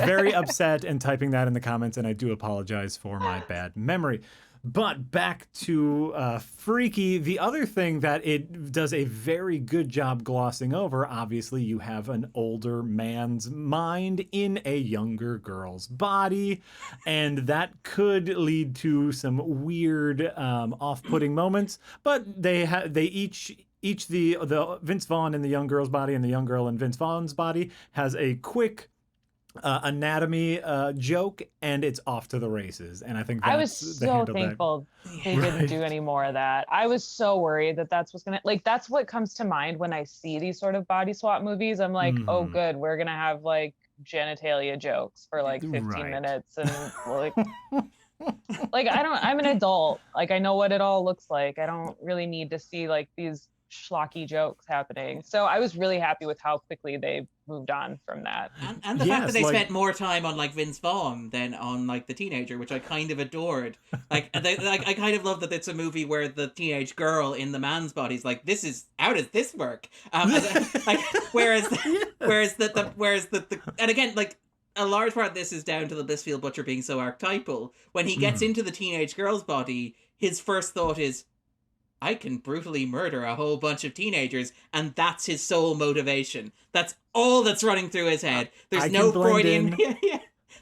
very upset and typing that in the comments, and I do apologize for my bad memory. But back to Freaky. The other thing that it does a very good job glossing over, obviously, you have an older man's mind in a younger girl's body, and that could lead to some weird, off-putting moments. But they each the Vince Vaughn in the young girl's body and the young girl in Vince Vaughn's body has a quick anatomy joke, and it's off to the races. And I think I was so thankful they didn't do any more of that. I was so worried that that's what's gonna, like, that's what comes to mind when I see these sort of body swap movies. I'm like, oh good, we're gonna have like genitalia jokes for like 15 minutes, and like I'm an adult, like I know what it all looks like. I don't really need to see like these schlocky jokes happening. So I was really happy with how quickly they moved on from that. And the fact that they spent more time on like Vince Vaughn than on like the teenager, which I kind of adored. I kind of love that it's a movie where the teenage girl in the man's body is like, this is, how does this work? Whereas the and again, like, a large part of this is down to the Blissfield Butcher being so archetypal. When he gets into the teenage girl's body, his first thought is, I can brutally murder a whole bunch of teenagers, and that's his sole motivation. That's all that's running through his head. There's no Freudian.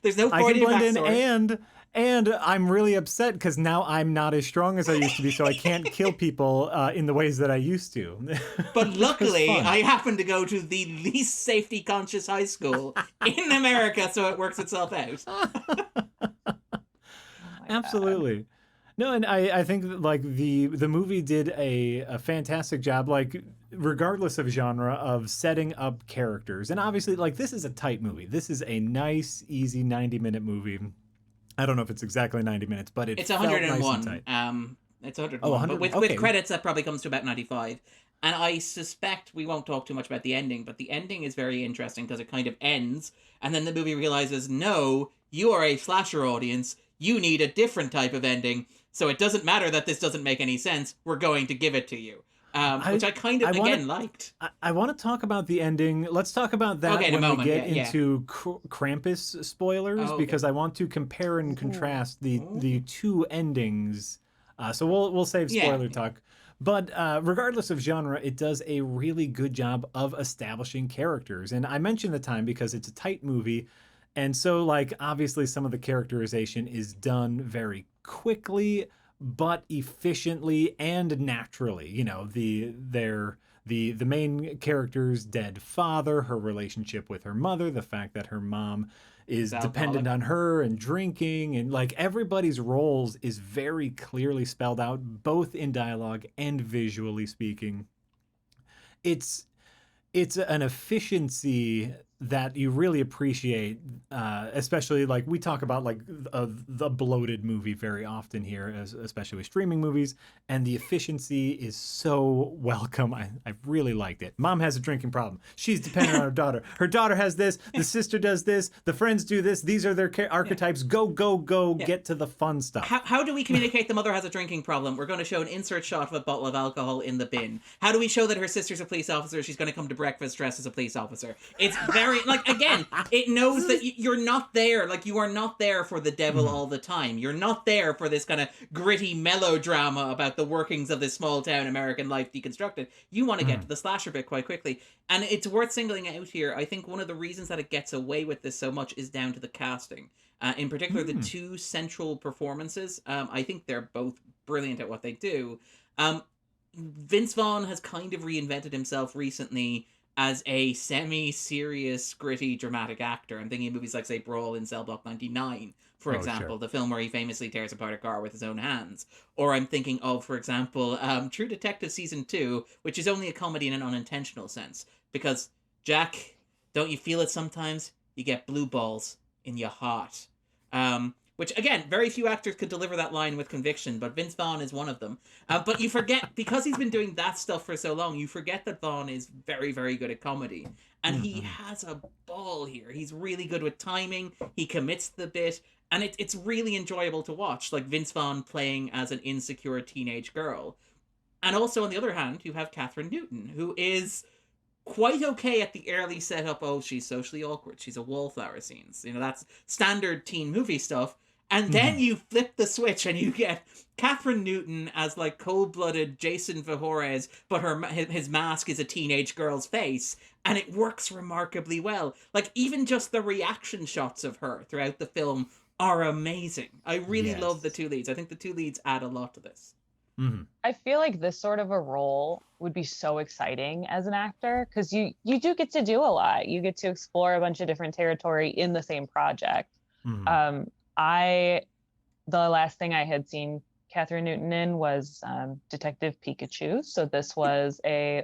There's no Freudian backstory. And I'm really upset because now I'm not as strong as I used to be, so I can't kill people in the ways that I used to. But luckily, I happen to go to the least safety conscious high school in America, so it works itself out. Absolutely. No, and I think that, like, the movie did a fantastic job, like, regardless of genre, of setting up characters. And obviously, like, this is a tight movie. This is a nice, easy 90-minute movie. I don't know if it's exactly 90 minutes, but it's 101. Nice and tight. It's 101. But with credits, that probably comes to about 95. And I suspect we won't talk too much about the ending, but the ending is very interesting because it kind of ends, and then the movie realizes, no, you are a slasher audience. You need a different type of ending. So it doesn't matter that this doesn't make any sense. We're going to give it to you. Which I kind of, liked. I want to talk about the ending. Let's talk about that when we get into Krampus spoilers, because I want to compare and contrast the two endings. So we'll save spoiler talk. But regardless of genre, it does a really good job of establishing characters. And I mention the time because it's a tight movie. And so, like, obviously some of the characterization is done very quickly, but efficiently and naturally. You know, the main character's dead father, her relationship with her mother, the fact that her mom is dependent on her and drinking, and like everybody's roles is very clearly spelled out, both in dialogue and visually speaking. It's an efficiency that you really appreciate, especially like we talk about like the bloated movie very often here, especially with streaming movies, and the efficiency is so welcome. I really liked it. Mom has a drinking problem. She's dependent on her daughter. Her daughter has this. The sister does this. The friends do this. These are their archetypes. Go. Get to the fun stuff. How do we communicate the mother has a drinking problem? We're going to show an insert shot of a bottle of alcohol in the bin. How do we show that her sister's a police officer? She's going to come to breakfast dressed as a police officer. It's very, like, again, it knows that you're not there. Like, you are not there for the devil all the time. You're not there for this kind of gritty melodrama about the workings of this small town American life deconstructed. You want to get to the slasher bit quite quickly. And it's worth singling out here. I think one of the reasons that it gets away with this so much is down to the casting. In particular, the two central performances. I think they're both brilliant at what they do. Vince Vaughn has kind of reinvented himself recently as a semi-serious, gritty, dramatic actor. I'm thinking of movies like, say, Brawl in Cell Block 99, for example, the film where he famously tears apart a car with his own hands. Or I'm thinking of, for example, True Detective Season 2, which is only a comedy in an unintentional sense. Because, Jack, don't you feel it sometimes? You get blue balls in your heart. Which, again, very few actors could deliver that line with conviction, but Vince Vaughn is one of them. But you forget, because he's been doing that stuff for so long, you forget that Vaughn is very, very good at comedy. And he has a ball here. He's really good with timing. He commits the bit. And it's really enjoyable to watch, like Vince Vaughn playing as an insecure teenage girl. And also, on the other hand, you have Catherine Newton, who is quite okay at the early setup. Oh, she's socially awkward. She's a wallflower scenes. You know, that's standard teen movie stuff. And then you flip the switch and you get Catherine Newton as like cold-blooded Jason Voorhees, but his mask is a teenage girl's face, and it works remarkably well. Like, even just the reaction shots of her throughout the film are amazing. I really love the two leads. I think the two leads add a lot to this. I feel like this sort of a role would be so exciting as an actor, because you do get to do a lot. You get to explore a bunch of different territory in the same project. The last thing I had seen Catherine Newton in was Detective Pikachu. So this was a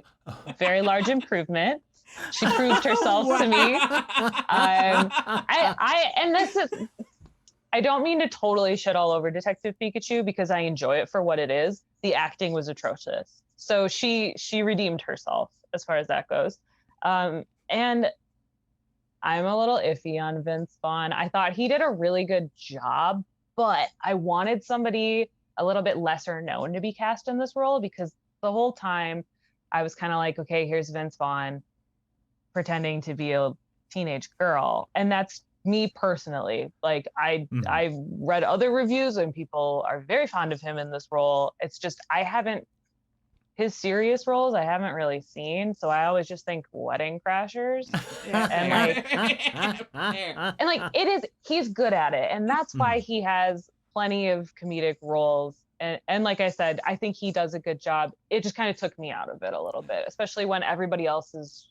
very large improvement. She proved herself to me. I don't mean to totally shit all over Detective Pikachu, because I enjoy it for what it is. The acting was atrocious. So she redeemed herself as far as that goes. And I'm a little iffy on Vince Vaughn. I thought he did a really good job, but I wanted somebody a little bit lesser known to be cast in this role, because the whole time I was kind of like, okay, here's Vince Vaughn pretending to be a teenage girl. And that's me personally. Like, I've read other reviews and people are very fond of him in this role. It's just, his serious roles I haven't really seen, so I always just think Wedding Crashers, he's good at it, and that's why he has plenty of comedic roles. And like I said, I think he does a good job. It just kind of took me out of it a little bit, especially when everybody else is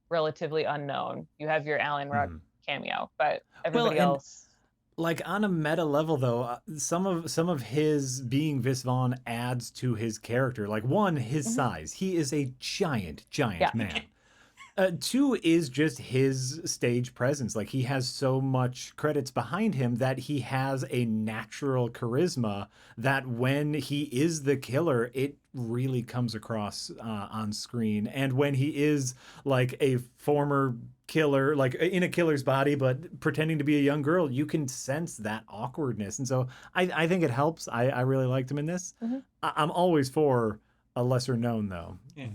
relatively unknown. You have your Alan Ruck cameo, but everybody else. Like, on a meta level, though, some of his being Vince Vaughn adds to his character. Like, one, his size. He is a giant man. Two is just his stage presence. Like, he has so much credits behind him that he has a natural charisma that when he is the killer, it really comes across on screen. And when he is like a former killer, like in a killer's body, but pretending to be a young girl, you can sense that awkwardness. And so I think it helps. I really liked him in this. I'm always for a lesser known, though. Yeah.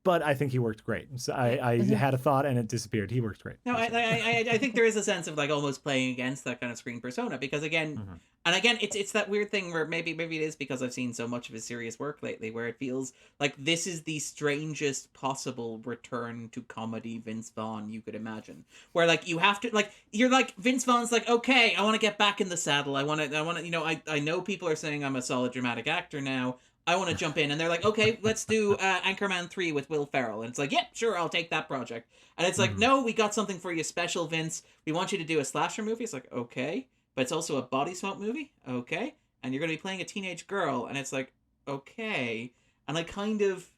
But I think he worked great. So I had a thought and it disappeared. He worked great. No, I think there is a sense of like almost playing against that kind of screen persona, because again, and again, it's that weird thing where maybe it is because I've seen so much of his serious work lately, where it feels like this is the strangest possible return to comedy Vince Vaughn you could imagine. Where like you have to like you're like Vince Vaughn's like, okay, I want to get back in the saddle. I want to you know, I know people are saying I'm a solid dramatic actor now. I want to jump in. And they're like, okay, let's do Anchorman 3 with Will Ferrell. And it's like, yeah, sure, I'll take that project. And it's like, no, we got something for you special, Vince. We want you to do a slasher movie. It's like, okay. But it's also a body swap movie. Okay. And you're going to be playing a teenage girl. And it's like, okay. And I kind of...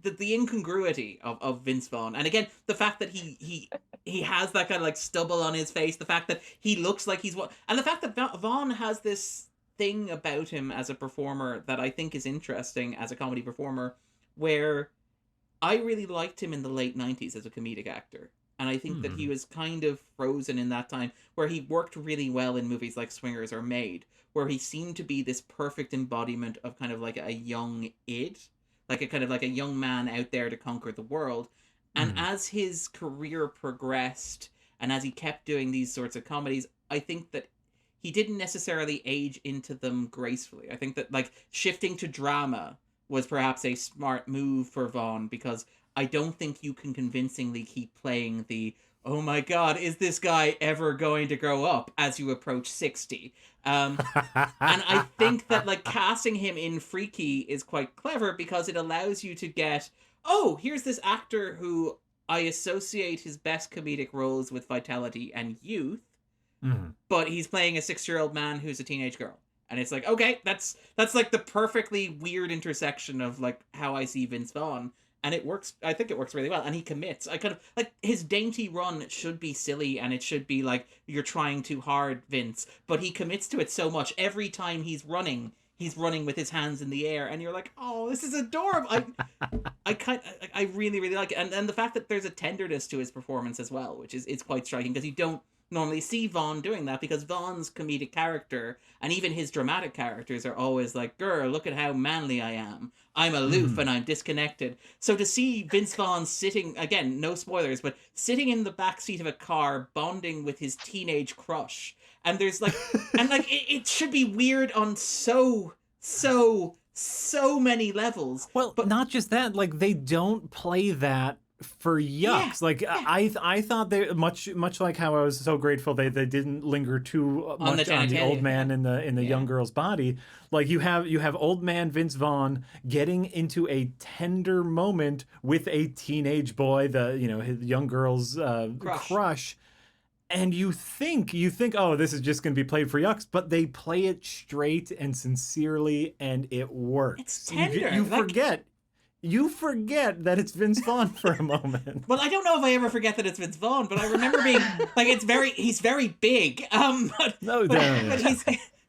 The incongruity of Vince Vaughn. And again, the fact that he has that kind of like stubble on his face. The fact that he looks like he's... And the fact that Vaughn has this thing about him as a performer that I think is interesting as a comedy performer, where I really liked him in the late 90s as a comedic actor. And I think that he was kind of frozen in that time, where he worked really well in movies like Swingers or Made, where he seemed to be this perfect embodiment of kind of like a young id, like a kind of like a young man out there to conquer the world. And as his career progressed and as he kept doing these sorts of comedies, I think that he didn't necessarily age into them gracefully. I think that like shifting to drama was perhaps a smart move for Vaughn, because I don't think you can convincingly keep playing the, oh my God, is this guy ever going to grow up as you approach 60? And I think that like casting him in Freaky is quite clever, because it allows you to get, oh, here's this actor who I associate his best comedic roles with vitality and youth. But he's playing a 6-year-old man who's a teenage girl. And it's like, okay, that's like the perfectly weird intersection of like how I see Vince Vaughn. And it works. I think it works really well. And he commits. I kind of like his dainty run should be silly, and it should be like, you're trying too hard, Vince. But he commits to it so much. Every time he's running with his hands in the air, and you're like, oh, this is adorable. I really, really like it. And the fact that there's a tenderness to his performance as well, which is quite striking, because you don't normally see Vaughn doing that, because Vaughn's comedic character and even his dramatic characters are always like, girl, look at how manly I am. I'm aloof and I'm disconnected. So to see Vince Vaughn sitting, again, no spoilers, but sitting in the backseat of a car bonding with his teenage crush, and there's like, and like it should be weird on so many levels. Well, but not just that, like they don't play that for yucks. Like I thought they much like how I was so grateful they didn't linger too much on the old man in the young girl's body. Like you have old man Vince Vaughn getting into a tender moment with a teenage boy, his young girl's crush. And you think, oh, this is just going to be played for yucks, but they play it straight and sincerely, and it works. It's tender. You forget that it's Vince Vaughn for a moment. Well, I don't know if I ever forget that it's Vince Vaughn, but I remember being like, he's very big.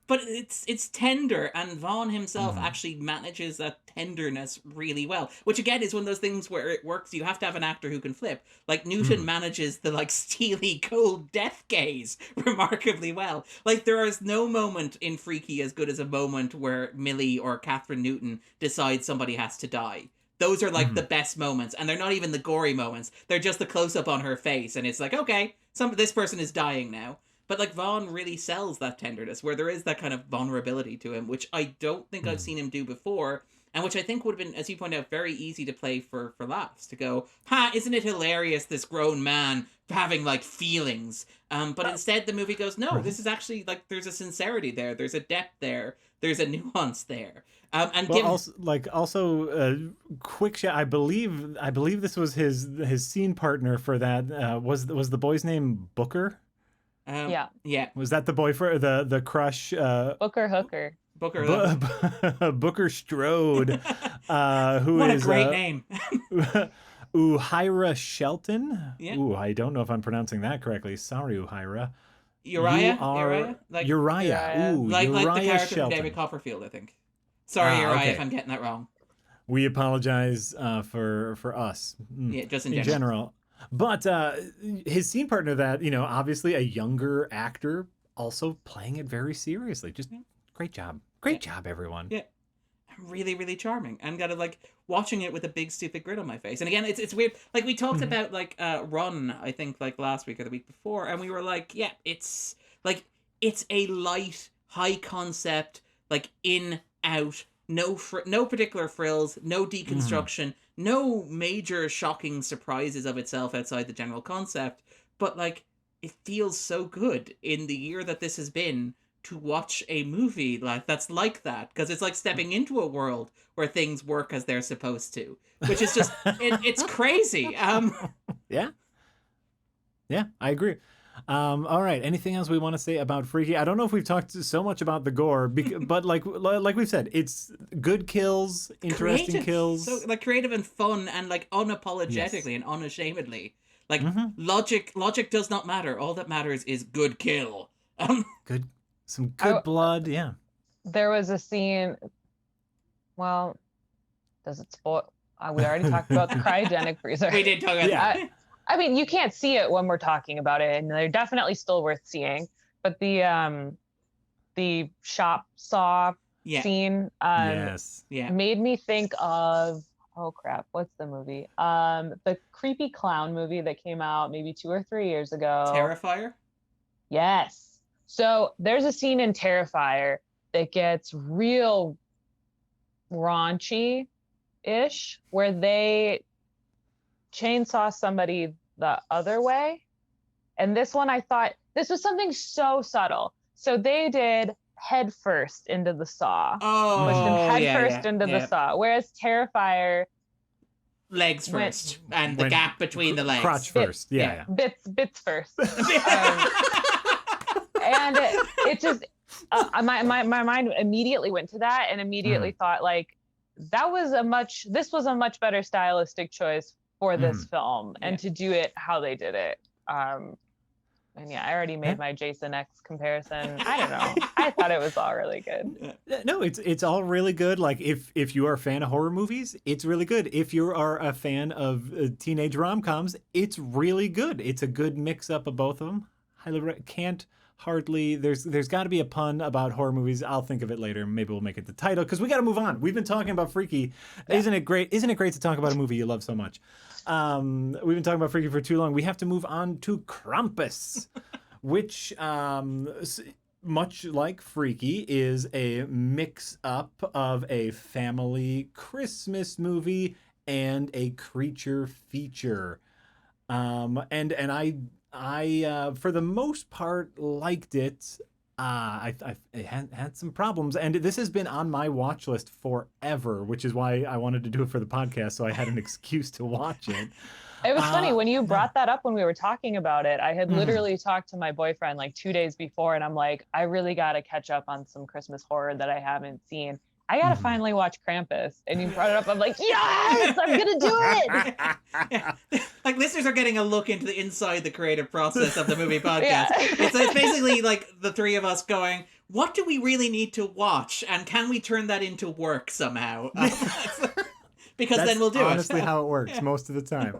But it's tender, and Vaughn himself actually manages that tenderness really well. Which again is one of those things where it works. You have to have an actor who can flip. Like Newton manages the like steely, cold death gaze remarkably well. Like there is no moment in Freaky as good as a moment where Millie or Catherine Newton decide somebody has to die. Those are like the best moments, and they're not even the gory moments. They're just the close up on her face, and it's like, okay, this person is dying now. But like Vaughn really sells that tenderness, where there is that kind of vulnerability to him, which I don't think I've seen him do before, and which I think would have been, as you point out, very easy to play for laughs. To go, isn't it hilarious, this grown man having like feelings? But instead the movie goes, no, this is actually like there's a sincerity there, there's a depth there, there's a nuance there. Quick shot. I believe this was his scene partner for that. Was the boy's name Booker? Yeah. Was that the boy for the crush? Booker Hooker. Booker Strode. Who what is a great name. Uhira Shelton. Yeah. Ooh, I don't know if I'm pronouncing that correctly. Sorry, Uhira. Uriah. Uriah. Ooh, like Uriah the character Shelton. from David Copperfield, I think. Sorry, Uriah, okay. if I'm getting that wrong. We apologize for us. Yeah, just in general. But his scene partner, that obviously a younger actor, also playing it very seriously. Just great job, job, everyone. Yeah, really, really charming. And kind of like watching it with a big stupid grin on my face. And again, it's weird. Like we talked about like Run, I think like last week or the week before, and we were like, yeah, it's a light, high concept, like in out. No particular frills, no deconstruction, no major shocking surprises of itself outside the general concept, but like it feels so good in the year that this has been to watch a movie that's like that, because it's like stepping into a world where things work as they're supposed to, which is just it's crazy. Yeah, I agree. All right. Anything else we want to say about Freaky? I don't know if we've talked so much about the gore, but like we've said, it's good kills, interesting creative. kills, so like creative and fun, and like unapologetically and unashamedly. Like logic does not matter. All that matters is good kill. Some good blood. Yeah. There was a scene. Well, does it spoil? We already talked about the cryogenic freezer. We did talk about that. I mean, you can't see it when we're talking about it, and they're definitely still worth seeing. But the shop saw scene made me think of, oh crap, what's the movie? The creepy clown movie that came out maybe 2 or 3 years ago. Terrifier? Yes. So there's a scene in Terrifier that gets real raunchy-ish, where they chainsaw somebody the other way. And this one, I thought this was something so subtle. So they did head first into the saw. Pushed him head first into the saw. Whereas Terrifier, legs first, and the gap between the legs. Crotch first. Bits first. And it just my mind immediately went to that, and immediately thought like this was a much better stylistic choice for this film, and to do it how they did it. And I already made my Jason X comparison. I don't know. I thought it was all really good. No, it's all really good. Like if you are a fan of horror movies, it's really good. If you are a fan of teenage rom-coms, it's really good. It's a good mix up of both of them. There's got to be a pun about horror movies. I'll think of it later. Maybe we'll make it the title, because we got to move on. We've been talking about Freaky. Yeah. Isn't it great to talk about a movie you love so much? We've been talking about Freaky for too long. We have to move on to Krampus, which much like Freaky, is a mix up of a family Christmas movie and a creature feature. And I for the most part liked it. It had some problems, and this has been on my watch list forever, which is why I wanted to do it for the podcast, so I had an excuse to watch it. It was funny when you Yeah. brought that up when we were talking about it. I had Mhm. literally talked to my boyfriend like 2 days before, and I'm like, I really got to catch up on some Christmas horror that I haven't seen. I got to Mhm. finally watch Krampus. And you brought it up. I'm like, yes, I'm going to do it. Yeah. Like, listeners are getting a look into the inside the creative process of the movie podcast. Yeah. It's basically like the three of us going, what do we really need to watch, and can we turn that into work somehow? Because That's then we'll do honestly it. how it works most of the time.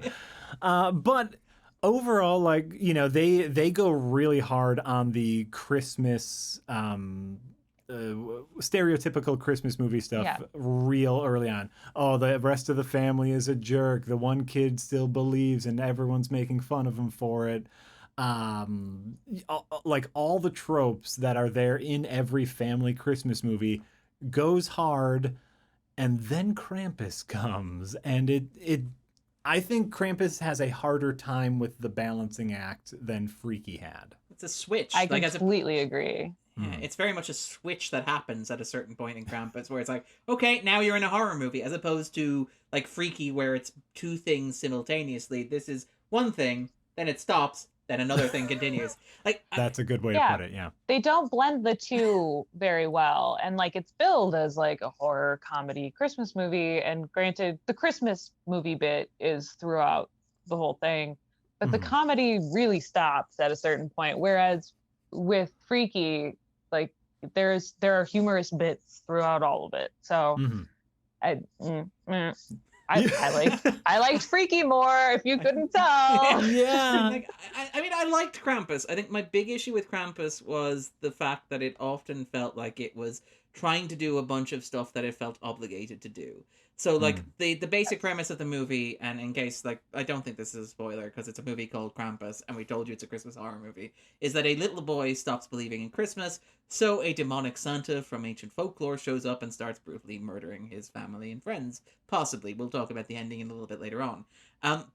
But overall, like, you know, they go really hard on the Christmas stereotypical Christmas movie stuff Yeah. real early on. Oh, the rest of the family is a jerk. The one kid still believes, and everyone's making fun of him for it. Like all the tropes that are there in every family Christmas movie goes hard, and then Krampus comes, and it I think Krampus has a harder time with the balancing act than Freaky had. It's a switch. I Like, completely agree. Yeah, it's very much a switch that happens at a certain point in Krampus where it's like, okay, now you're in a horror movie, as opposed to like Freaky where it's two things simultaneously. This is one thing, then it stops, then another thing continues. Like, That's a good way to Yeah. put it, yeah. They don't blend the two very well. And like it's billed as like a horror comedy Christmas movie. And granted, the Christmas movie bit is throughout the whole thing, but the Mhm. comedy really stops at a certain point. Whereas with Freaky, like there are humorous bits throughout all of it. So Mhm. I liked Freaky more, if you couldn't tell. Yeah. like, I mean, I liked Krampus. I think my big issue with Krampus was the fact that it often felt like it was trying to do a bunch of stuff that it felt obligated to do. So, like, the basic premise of the movie, and in case, like, I don't think this is a spoiler because it's a movie called Krampus, and we told you it's a Christmas horror movie, is that a little boy stops believing in Christmas, so a demonic Santa from ancient folklore shows up and starts brutally murdering his family and friends. Possibly. We'll talk about the ending in a little bit later on.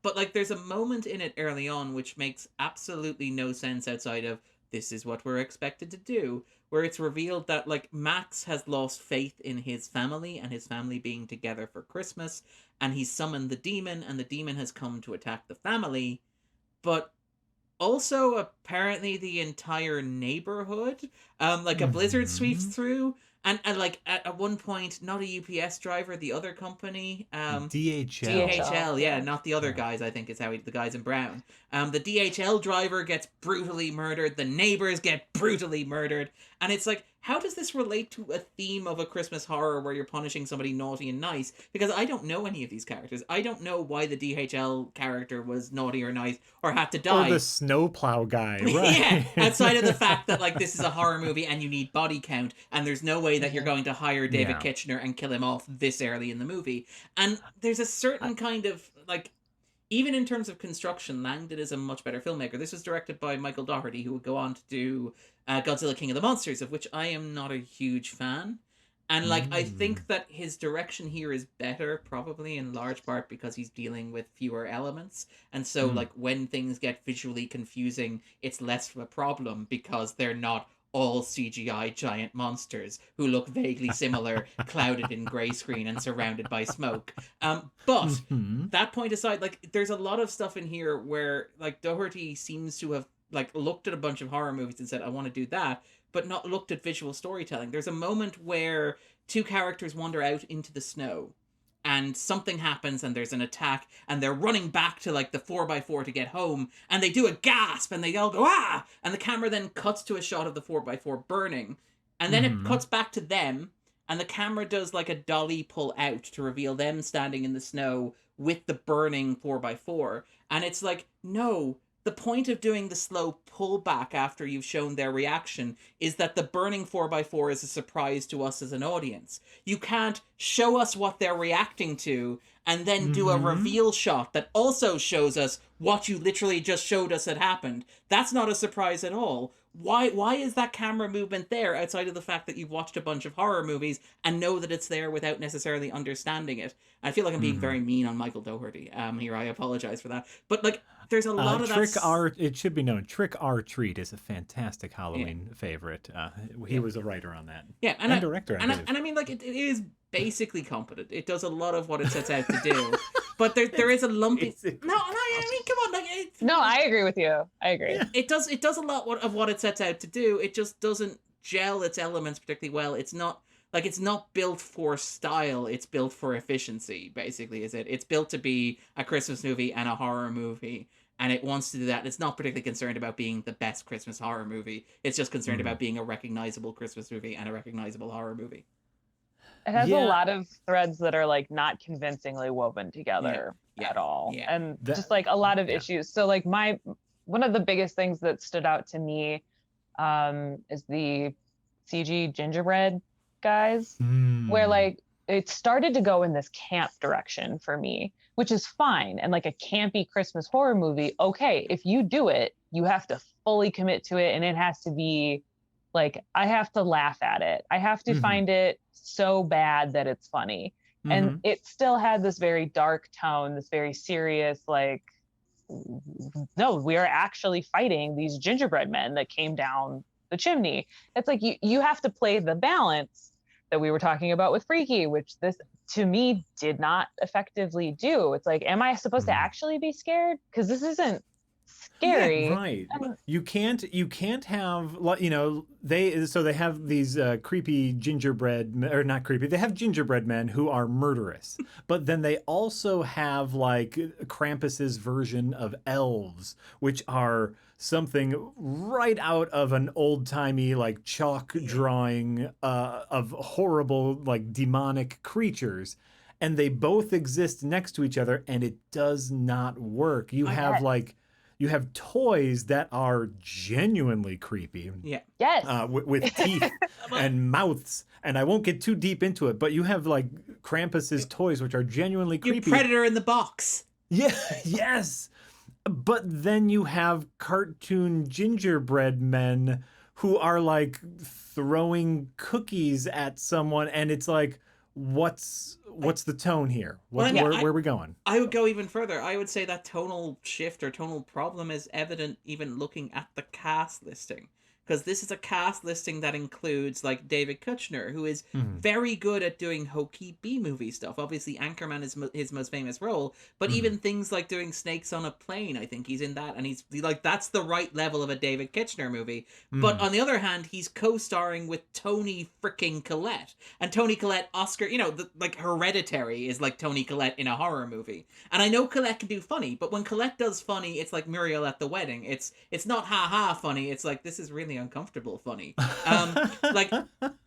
But, like, there's a moment in it early on which makes absolutely no sense outside of this is what we're expected to do, where it's revealed that like Max has lost faith in his family and his family being together for Christmas, and he's summoned the demon, and the demon has come to attack the family, but also apparently the entire neighborhood. Like a blizzard sweeps Mhm. through, and like at one point, not a UPS driver, the other company, DHL. DHL, yeah, not the other Yeah. guys. I think is how the guys in brown. The DHL driver gets brutally murdered. The neighbors get brutally murdered, and it's like, how does this relate to a theme of a Christmas horror where you're punishing somebody naughty and nice? Because I don't know any of these characters. I don't know why the DHL character was naughty or nice or had to die. Or the snowplow guy, right? Yeah, outside of the fact that like this is a horror movie and you need body count, and there's no way that you're going to hire David Yeah. Kitchener and kill him off this early in the movie. And there's a certain kind of like, even in terms of construction, Langdon is a much better filmmaker. This was directed by Michael Dougherty, who would go on to do Godzilla King of the Monsters, of which I am not a huge fan. And like, I think that his direction here is better, probably in large part because he's dealing with fewer elements. And so, like, when things get visually confusing, it's less of a problem because they're not all CGI giant monsters who look vaguely similar, clouded in grey screen and surrounded by smoke. But Mhm. that point aside, like, there's a lot of stuff in here where, like, Doherty seems to have, like, looked at a bunch of horror movies and said, I want to do that, but not looked at visual storytelling. There's a moment where two characters wander out into the snow, and something happens, and there's an attack, and they're running back to, like, the 4x4 to get home, and they do a gasp, and they all go, ah! And the camera then cuts to a shot of the 4x4 burning, and then it cuts back to them, and the camera does, like, a dolly pull out to reveal them standing in the snow with the burning 4x4, and it's like, no, the point of doing the slow pullback after you've shown their reaction is that the burning 4x4 is a surprise to us as an audience. You can't show us what they're reacting to and then do a reveal shot that also shows us what you literally just showed us had happened. That's not a surprise at all. Why is that camera movement there outside of the fact that you've watched a bunch of horror movies and know that it's there without necessarily understanding it? I feel like I'm being very mean on Michael Dougherty here. I apologize for that. But like, there's a lot of that. It should be known, Trick or Treat is a fantastic Halloween favorite. He was a writer on that. Yeah, and director. And I mean, like, it is basically competent. It does a lot of what it sets out to do. But there is a lumpy. No, I mean, come on, like. No, I agree with you. I agree. Yeah. It does a lot of what it sets out to do. It just doesn't gel its elements particularly well. It's not built for style. It's built for efficiency. Basically, is it? It's built to be a Christmas movie and a horror movie, and it wants to do that. It's not particularly concerned about being the best Christmas horror movie. It's just concerned about being a recognizable Christmas movie and a recognizable horror movie. It has a lot of threads that are like not convincingly woven together at all. Yeah. And just like a lot of issues. So like one of the biggest things that stood out to me is the CG gingerbread guys, where like it started to go in this camp direction for me, which is fine. And like a campy Christmas horror movie, okay, if you do it, you have to fully commit to it, and it has to be like, I have to laugh at it. I have to find it so bad that it's funny. And it still had this very dark tone, this very serious, like, no, we are actually fighting these gingerbread men that came down the chimney. It's like you have to play the balance that we were talking about with Freaky, which this to me did not effectively do. It's like, am I supposed to actually be scared? Because this isn't scary. Yeah, right. You can't have, you know, they have these creepy gingerbread, or not creepy, they have gingerbread men who are murderous, but then they also have like Krampus's version of elves, which are something right out of an old-timey like chalk drawing of horrible like demonic creatures, and they both exist next to each other, and it does not work. You have toys that are genuinely creepy. Yeah. Yes. With teeth and mouths. And I won't get too deep into it, but you have like Krampus's toys, which are genuinely creepy. Your Predator in the box. Yeah. Yes. But then you have cartoon gingerbread men who are like throwing cookies at someone, and it's like, what's the tone here? Where are we going? I would go even further. I would say that tonal shift or tonal problem is evident even looking at the cast listing. Because this is a cast listing that includes like David Kushner, who is very good at doing hokey B-movie stuff. Obviously, Anchorman is his most famous role, but even things like doing Snakes on a Plane, I think he's in that, and he's like, that's the right level of a David Kushner movie. But on the other hand, he's co-starring with Toni freaking Collette, and Toni Collette, Oscar, you know, like Hereditary is like Toni Collette in a horror movie. And I know Collette can do funny, but when Collette does funny, it's like Muriel at the Wedding. It's not ha-ha funny. It's like, this is really uncomfortable funny. Like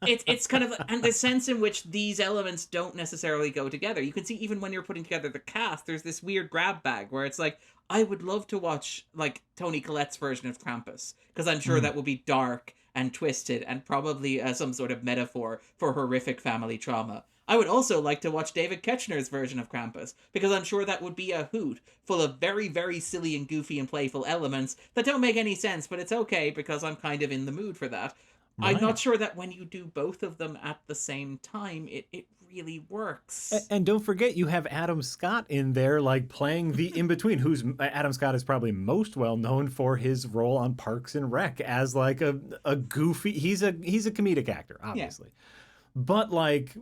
it's kind of, and the sense in which these elements don't necessarily go together. You can see even when you're putting together the cast, there's this weird grab bag where it's like, I would love to watch like Toni Collette's version of Krampus, because I'm sure that would be dark and twisted and probably some sort of metaphor for horrific family trauma. I would also like to watch David Kushner's version of Krampus, because I'm sure that would be a hoot, full of very, very silly and goofy and playful elements that don't make any sense, but it's okay because I'm kind of in the mood for that. Right. I'm not sure that when you do both of them at the same time, it really works. And don't forget, you have Adam Scott in there, like playing the in-between, Adam Scott is probably most well known for his role on Parks and Rec as like a goofy, he's a comedic actor, obviously. Yeah. But like,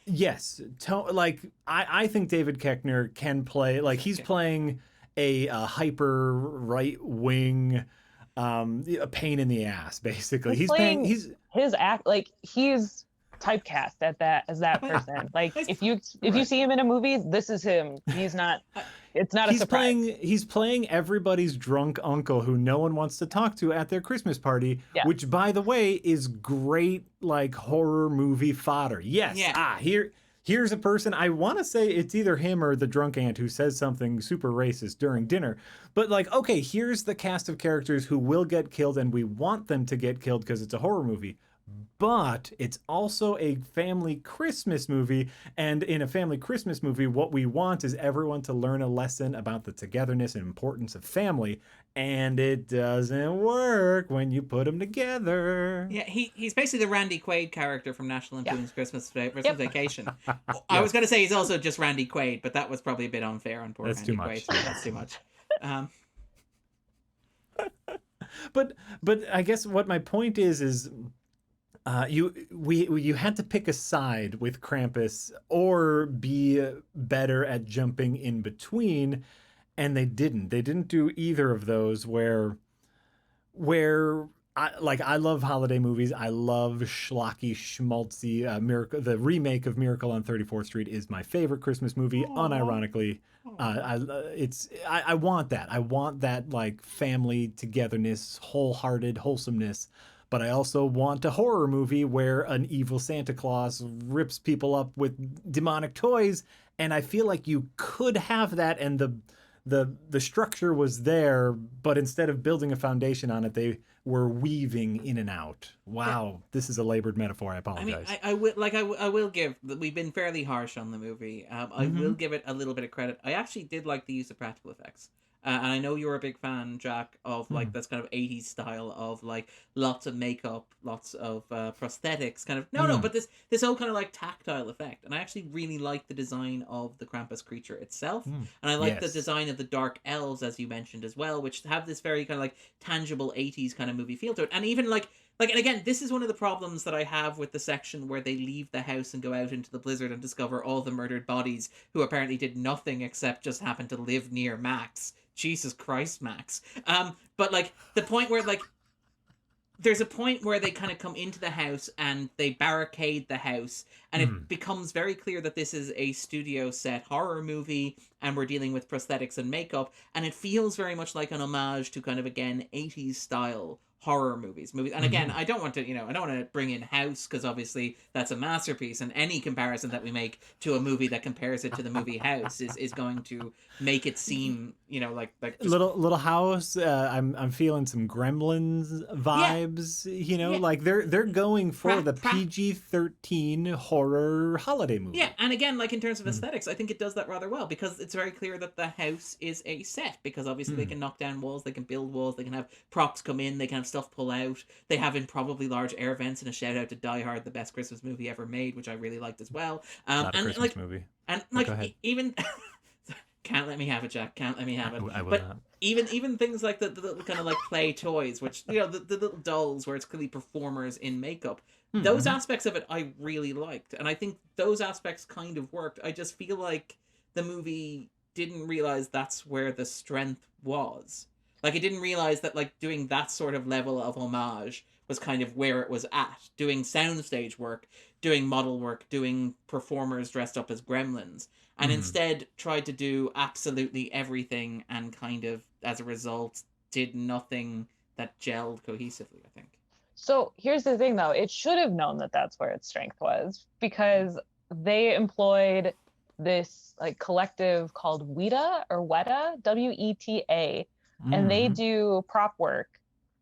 yes, I think David Koechner can play, like he's playing a hyper right-wing, a pain in the ass, basically. He's typecast as that person. Like if you see him in a movie, this is him. He's not. It's not a surprise. He's playing everybody's drunk uncle who no one wants to talk to at their Christmas party, which, by the way, is great, like horror movie fodder. Yes. Yeah. here's a person, I want to say it's either him or the drunk aunt who says something super racist during dinner. But like, okay, here's the cast of characters who will get killed and we want them to get killed because it's a horror movie. But it's also a family Christmas movie. And in a family Christmas movie, what we want is everyone to learn a lesson about the togetherness and importance of family. And it doesn't work when you put them together. Yeah, he's basically the Randy Quaid character from National Lampoon's Christmas Vacation. I was going to say he's also just Randy Quaid, but that was probably a bit unfair on poor That's Randy too much. Quaid. That's too much. But I guess what my point is you had to pick a side with Krampus or be better at jumping in between, and they didn't. They didn't do either of those. Where I love holiday movies. I love schlocky, schmaltzy. Miracle. The remake of Miracle on 34th Street is my favorite Christmas movie. Aww. Unironically, I want that. I want that like family togetherness, wholehearted wholesomeness. But I also want a horror movie where an evil Santa Claus rips people up with demonic toys. And I feel like you could have that, and the structure was there, but instead of building a foundation on it, they were weaving in and out. Wow, this is a labored metaphor. I apologize. I will give. We've been fairly harsh on the movie. I will give it a little bit of credit. I actually did like the use of practical effects. And I know you're a big fan, Jack, of like this kind of 80s style of like lots of makeup, lots of prosthetics, kind of but this whole kind of like tactile effect. And I actually really like the design of the Krampus creature itself, and I like the design of the dark elves, as you mentioned as well, which have this very kind of like tangible 80s kind of movie feel to it. And even like and again, this is one of the problems that I have with the section where they leave the house and go out into the blizzard and discover all the murdered bodies who apparently did nothing except just happen to live near Max. Jesus Christ, Max. But like the point where like there's a point where they kind of come into the house and they barricade the house, and it becomes very clear that this is a studio set horror movie and we're dealing with prosthetics and makeup, and it feels very much like an homage to kind of again 80s style horror movies. And again, I don't want to bring in House, because obviously that's a masterpiece, and any comparison that we make to a movie that compares it to the movie House is going to make it seem like just... little House. I'm feeling some Gremlins vibes. Like they're going for the PG-13 horror holiday movie. Yeah, and again, like in terms of aesthetics, I think it does that rather well, because it's very clear that the house is a set, because obviously they can knock down walls, they can build walls, they can have props come in, they can have stuff pull out. They have improbably large air vents, and a shout out to Die Hard, the best Christmas movie ever made, which I really liked as well. Not a Christmas movie. And like even can't let me have it, Jack. Can't let me have it. I will but not. Even things like the little kind of like play toys, which the little dolls where it's clearly performers in makeup. Those aspects of it I really liked, and I think those aspects kind of worked. I just feel like the movie didn't realize that's where the strength was. Like, it didn't realize that, like, doing that sort of level of homage was kind of where it was at. Doing soundstage work, doing model work, doing performers dressed up as gremlins. And instead tried to do absolutely everything, and kind of, as a result, did nothing that gelled cohesively, I think. So here's the thing, though. It should have known that that's where its strength was, because they employed this, like, collective called WETA, WETA, and they do prop work,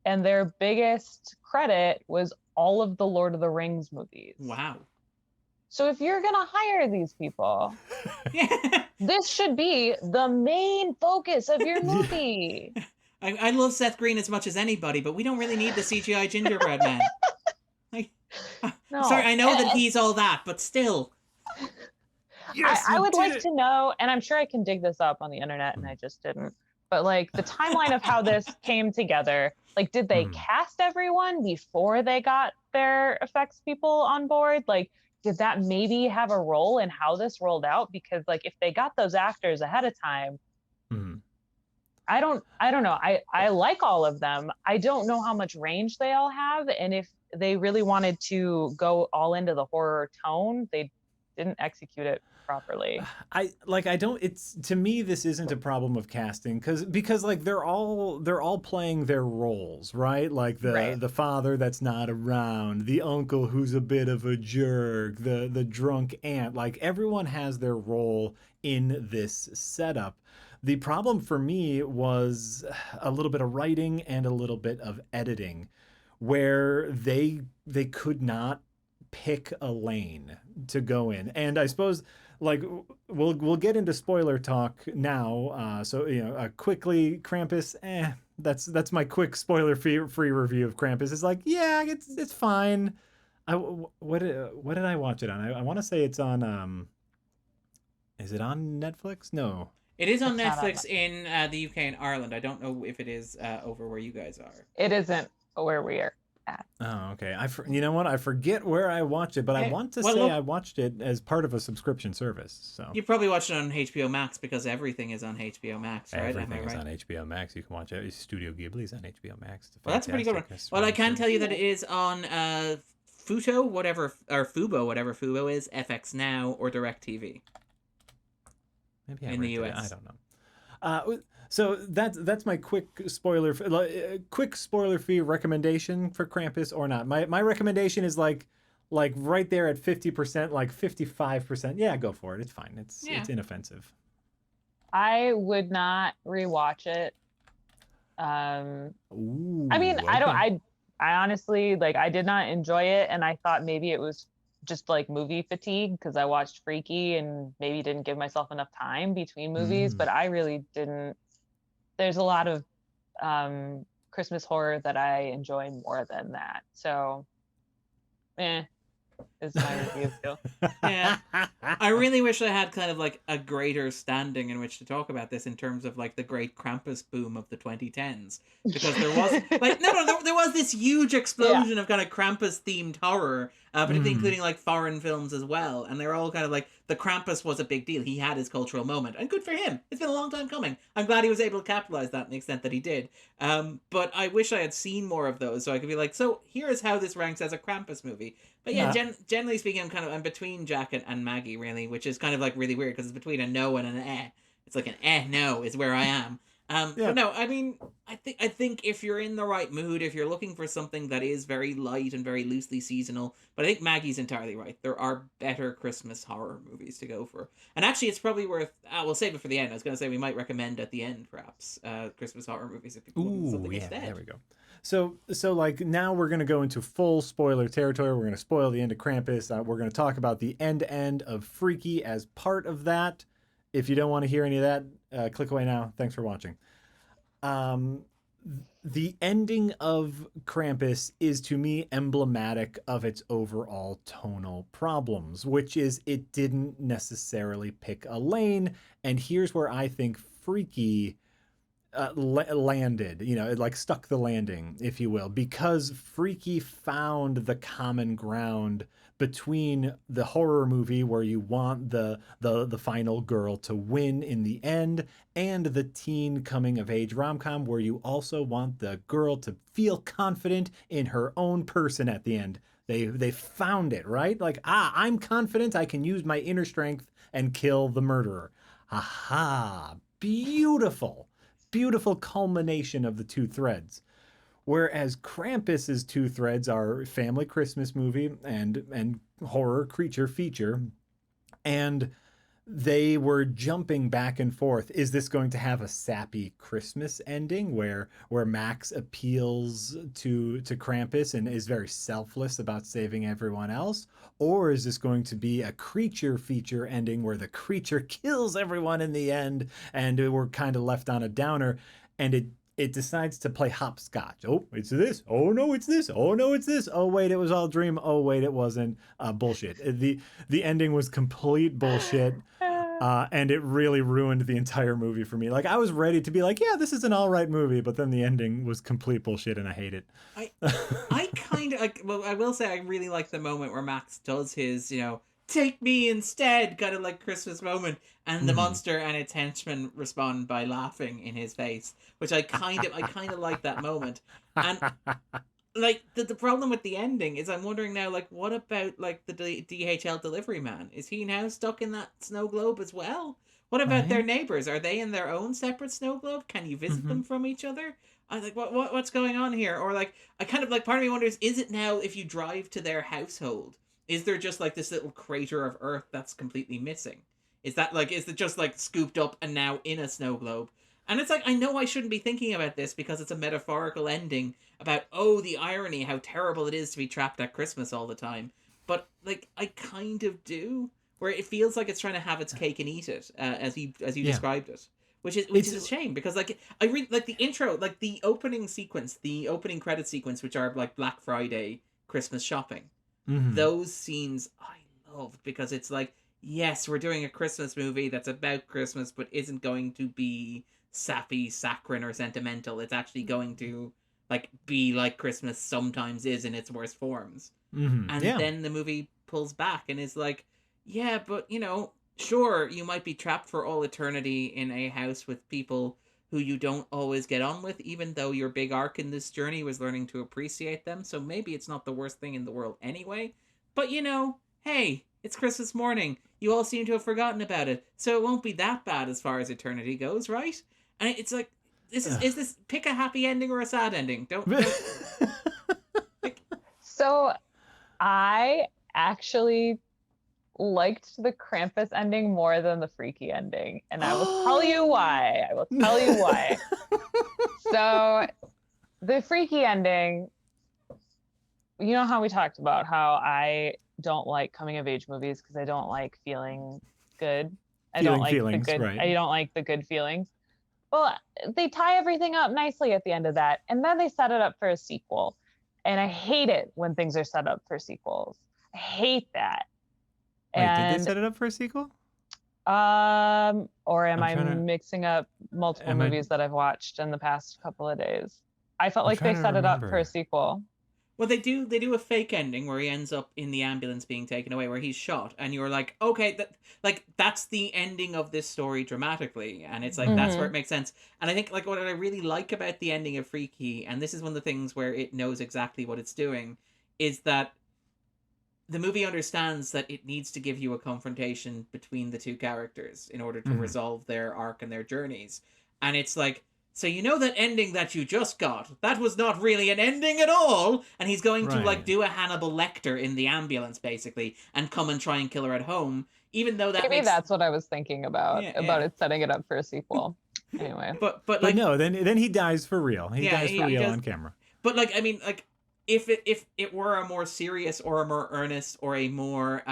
and their biggest credit was all of the Lord of the Rings movies. Wow. So if you're gonna hire these people, this should be the main focus of your movie. I love Seth Green as much as anybody, but we don't really need the CGI gingerbread man. Sorry, I know that he's all that, but still. Yes, I would like to know, and I'm sure I can dig this up on the internet, and I just didn't. But like the timeline of how this came together, like did they cast everyone before they got their effects people on board? Like, did that maybe have a role in how this rolled out? Because like if they got those actors ahead of time, I don't know. I like all of them. I don't know how much range they all have, and if they really wanted to go all into the horror tone, they didn't execute it properly. I don't, it's, to me this isn't a problem of casting because like they're all playing their roles, right? Like Right. the father that's not around, the uncle who's a bit of a jerk, the drunk aunt, like everyone has their role in this setup. The problem for me was a little bit of writing and a little bit of editing where they could not pick a lane to go in. And I suppose like we'll get into spoiler talk now. So quickly, Krampus. That's my quick spoiler free review of Krampus. It's like, yeah, it's fine. What did I watch it on? I want to say it's on. Is it on Netflix? No. It is on It's not on Netflix in the UK and Ireland. I don't know if it is over where you guys are. It isn't where we are at. Oh, okay. You know what? I forget where I watched it, but I want to say I watched it as part of a subscription service. So You probably watched it on HBO Max because everything is on HBO Max, right? everything is on HBO Max. You can watch it. Studio Ghibli's on HBO Max. Well, that's a pretty good one. Well, I can tell you that it is on Futo, whatever, or Fubo, whatever Fubo is, FX Now, or DirecTV. Maybe I in the rented it. US. I don't know. So that's my quick spoiler free recommendation for Krampus or not. My recommendation is like right there at 50%, like 55%. Yeah, go for it. It's fine. It's inoffensive. I would not rewatch it. Ooh, I mean, okay. I honestly, like, I did not enjoy it, and I thought maybe it was just like movie fatigue because I watched Freaky and maybe didn't give myself enough time between movies, but I really didn't. There's a lot of Christmas horror that I enjoy more than that. So, is my review too. Yeah. I really wish I had kind of like a greater standing in which to talk about this in terms of like the great Krampus boom of the 2010s, because there was like there was this huge explosion of kind of Krampus themed horror, particularly including like foreign films as well, and they're all kind of like the Krampus was a big deal. He had his cultural moment, and good for him. It's been a long time coming. I'm glad he was able to capitalize that in the extent that he did. But I wish I had seen more of those so I could be like, so here's how this ranks as a Krampus movie. But yeah, generally speaking, I'm between Jack and Maggie, really, which is kind of like really weird because it's between a no and an eh. It's like an no is where I am. But no, I mean, I think if you're in the right mood, if you're looking for something that is very light and very loosely seasonal, but I think Maggie's entirely right. There are better Christmas horror movies to go for. And actually, it's probably worth, we'll save it for the end. I was going to say we might recommend at the end, perhaps, Christmas horror movies if people want something instead. There we go. So like now we're going to go into full spoiler territory. We're going to spoil the end of Krampus. We're going to talk about the end of Freaky as part of that. If you don't want to hear any of that, click away now. Thanks for watching. The ending of Krampus is to me emblematic of its overall tonal problems, which is it didn't necessarily pick a lane. And here's where I think Freaky landed, it like stuck the landing, if you will, because Freaky found the common ground between the horror movie where you want the final girl to win in the end and the teen coming of age rom-com where you also want the girl to feel confident in her own person at the end. They found it, right? Like, I'm confident I can use my inner strength and kill the murderer. Aha, beautiful culmination of the two threads. Whereas Krampus's two threads are family Christmas movie and horror creature feature, and they were jumping back and forth. Is this going to have a sappy Christmas ending where Max appeals to Krampus and is very selfless about saving everyone else? Or is this going to be a creature feature ending where the creature kills everyone in the end and we're kind of left on a downer, and it decides to play hopscotch. Oh, it's this. Oh, no, it's this. Oh, no, it's this. Oh, wait, it was all a dream. Oh, wait, it wasn't. Bullshit. The ending was complete bullshit. And it really ruined the entire movie for me. Like, I was ready to be like, yeah, this is an all right movie, but then the ending was complete bullshit and I hate it. I kind of like, well, I will say I really like the moment where Max does his, take me instead, kind of like Christmas moment, and the monster and its henchmen respond by laughing in his face, which I kind of like that moment. And like the problem with the ending is I'm wondering now, like, what about like the DHL delivery man? Is he now stuck in that snow globe as well? What about their Right? neighbors? Are they in their own separate snow globe? Can you visit Mm-hmm. them from each other? I like what's going on here? Or like I kind of like part of me wonders, is it now if you drive to their household, is there just like this little crater of earth that's completely missing? Is it just like scooped up and now in a snow globe? And it's like, I know I shouldn't be thinking about this because it's a metaphorical ending about, oh, the irony, how terrible it is to be trapped at Christmas all the time. But, like, I kind of do. Where it feels like it's trying to have its cake and eat it, as you Yeah. described it. Which is a shame, because, like, I really, like, the intro, like, the opening sequence, the opening credit sequence, which are, like, Black Friday, Christmas shopping. Mm-hmm. Those scenes I loved, because it's like, yes, we're doing a Christmas movie that's about Christmas, but isn't going to be sappy, saccharine, or sentimental. It's actually going to like be like Christmas sometimes is in its worst forms. Mm-hmm. And Yeah. then the movie pulls back and is like, yeah, but you know, sure, you might be trapped for all eternity in a house with people who you don't always get on with, even though your big arc in this journey was learning to appreciate them. So maybe it's not the worst thing in the world anyway. But you know, hey, it's Christmas morning. You all seem to have forgotten about it, so it won't be that bad as far as eternity goes, right? And it's like, is this pick a happy ending or a sad ending? Don't So I actually liked the Krampus ending more than the Freaky ending, and I will tell you why. I will tell you why. So the Freaky ending, you know how we talked about how I don't like coming of age movies because I don't like feeling good. I don't like feelings, the good. right. I don't like the good feelings. Well, they tie everything up nicely at the end of that, and then they set it up for a sequel. And I hate it when things are set up for sequels. I hate that. Wait, did they And set it up for a sequel? or am I'm I trying to- mixing up multiple Am I- movies that I've watched in the past couple of days? I felt I'm like they trying to set it up for remember. a sequel. Well, they do a fake ending where he ends up in the ambulance being taken away, where he's shot, and you're like, okay, that's the ending of this story dramatically, and it's like that's where it makes sense. And I think like what I really like about the ending of Freaky, and this is one of the things where it knows exactly what it's doing, is that the movie understands that it needs to give you a confrontation between the two characters in order to resolve their arc and their journeys, and it's like, so you know that ending that you just got, that was not really an ending at all, and he's going to like Right. do a Hannibal Lecter in the ambulance basically and come and try and kill her at home, even though that Maybe makes that's what I was thinking about Yeah. it setting it up for a sequel. Anyway, but But like no, then he dies for real. He dies for he real does. on camera. But like I mean like if it were a more serious or a more earnest or a more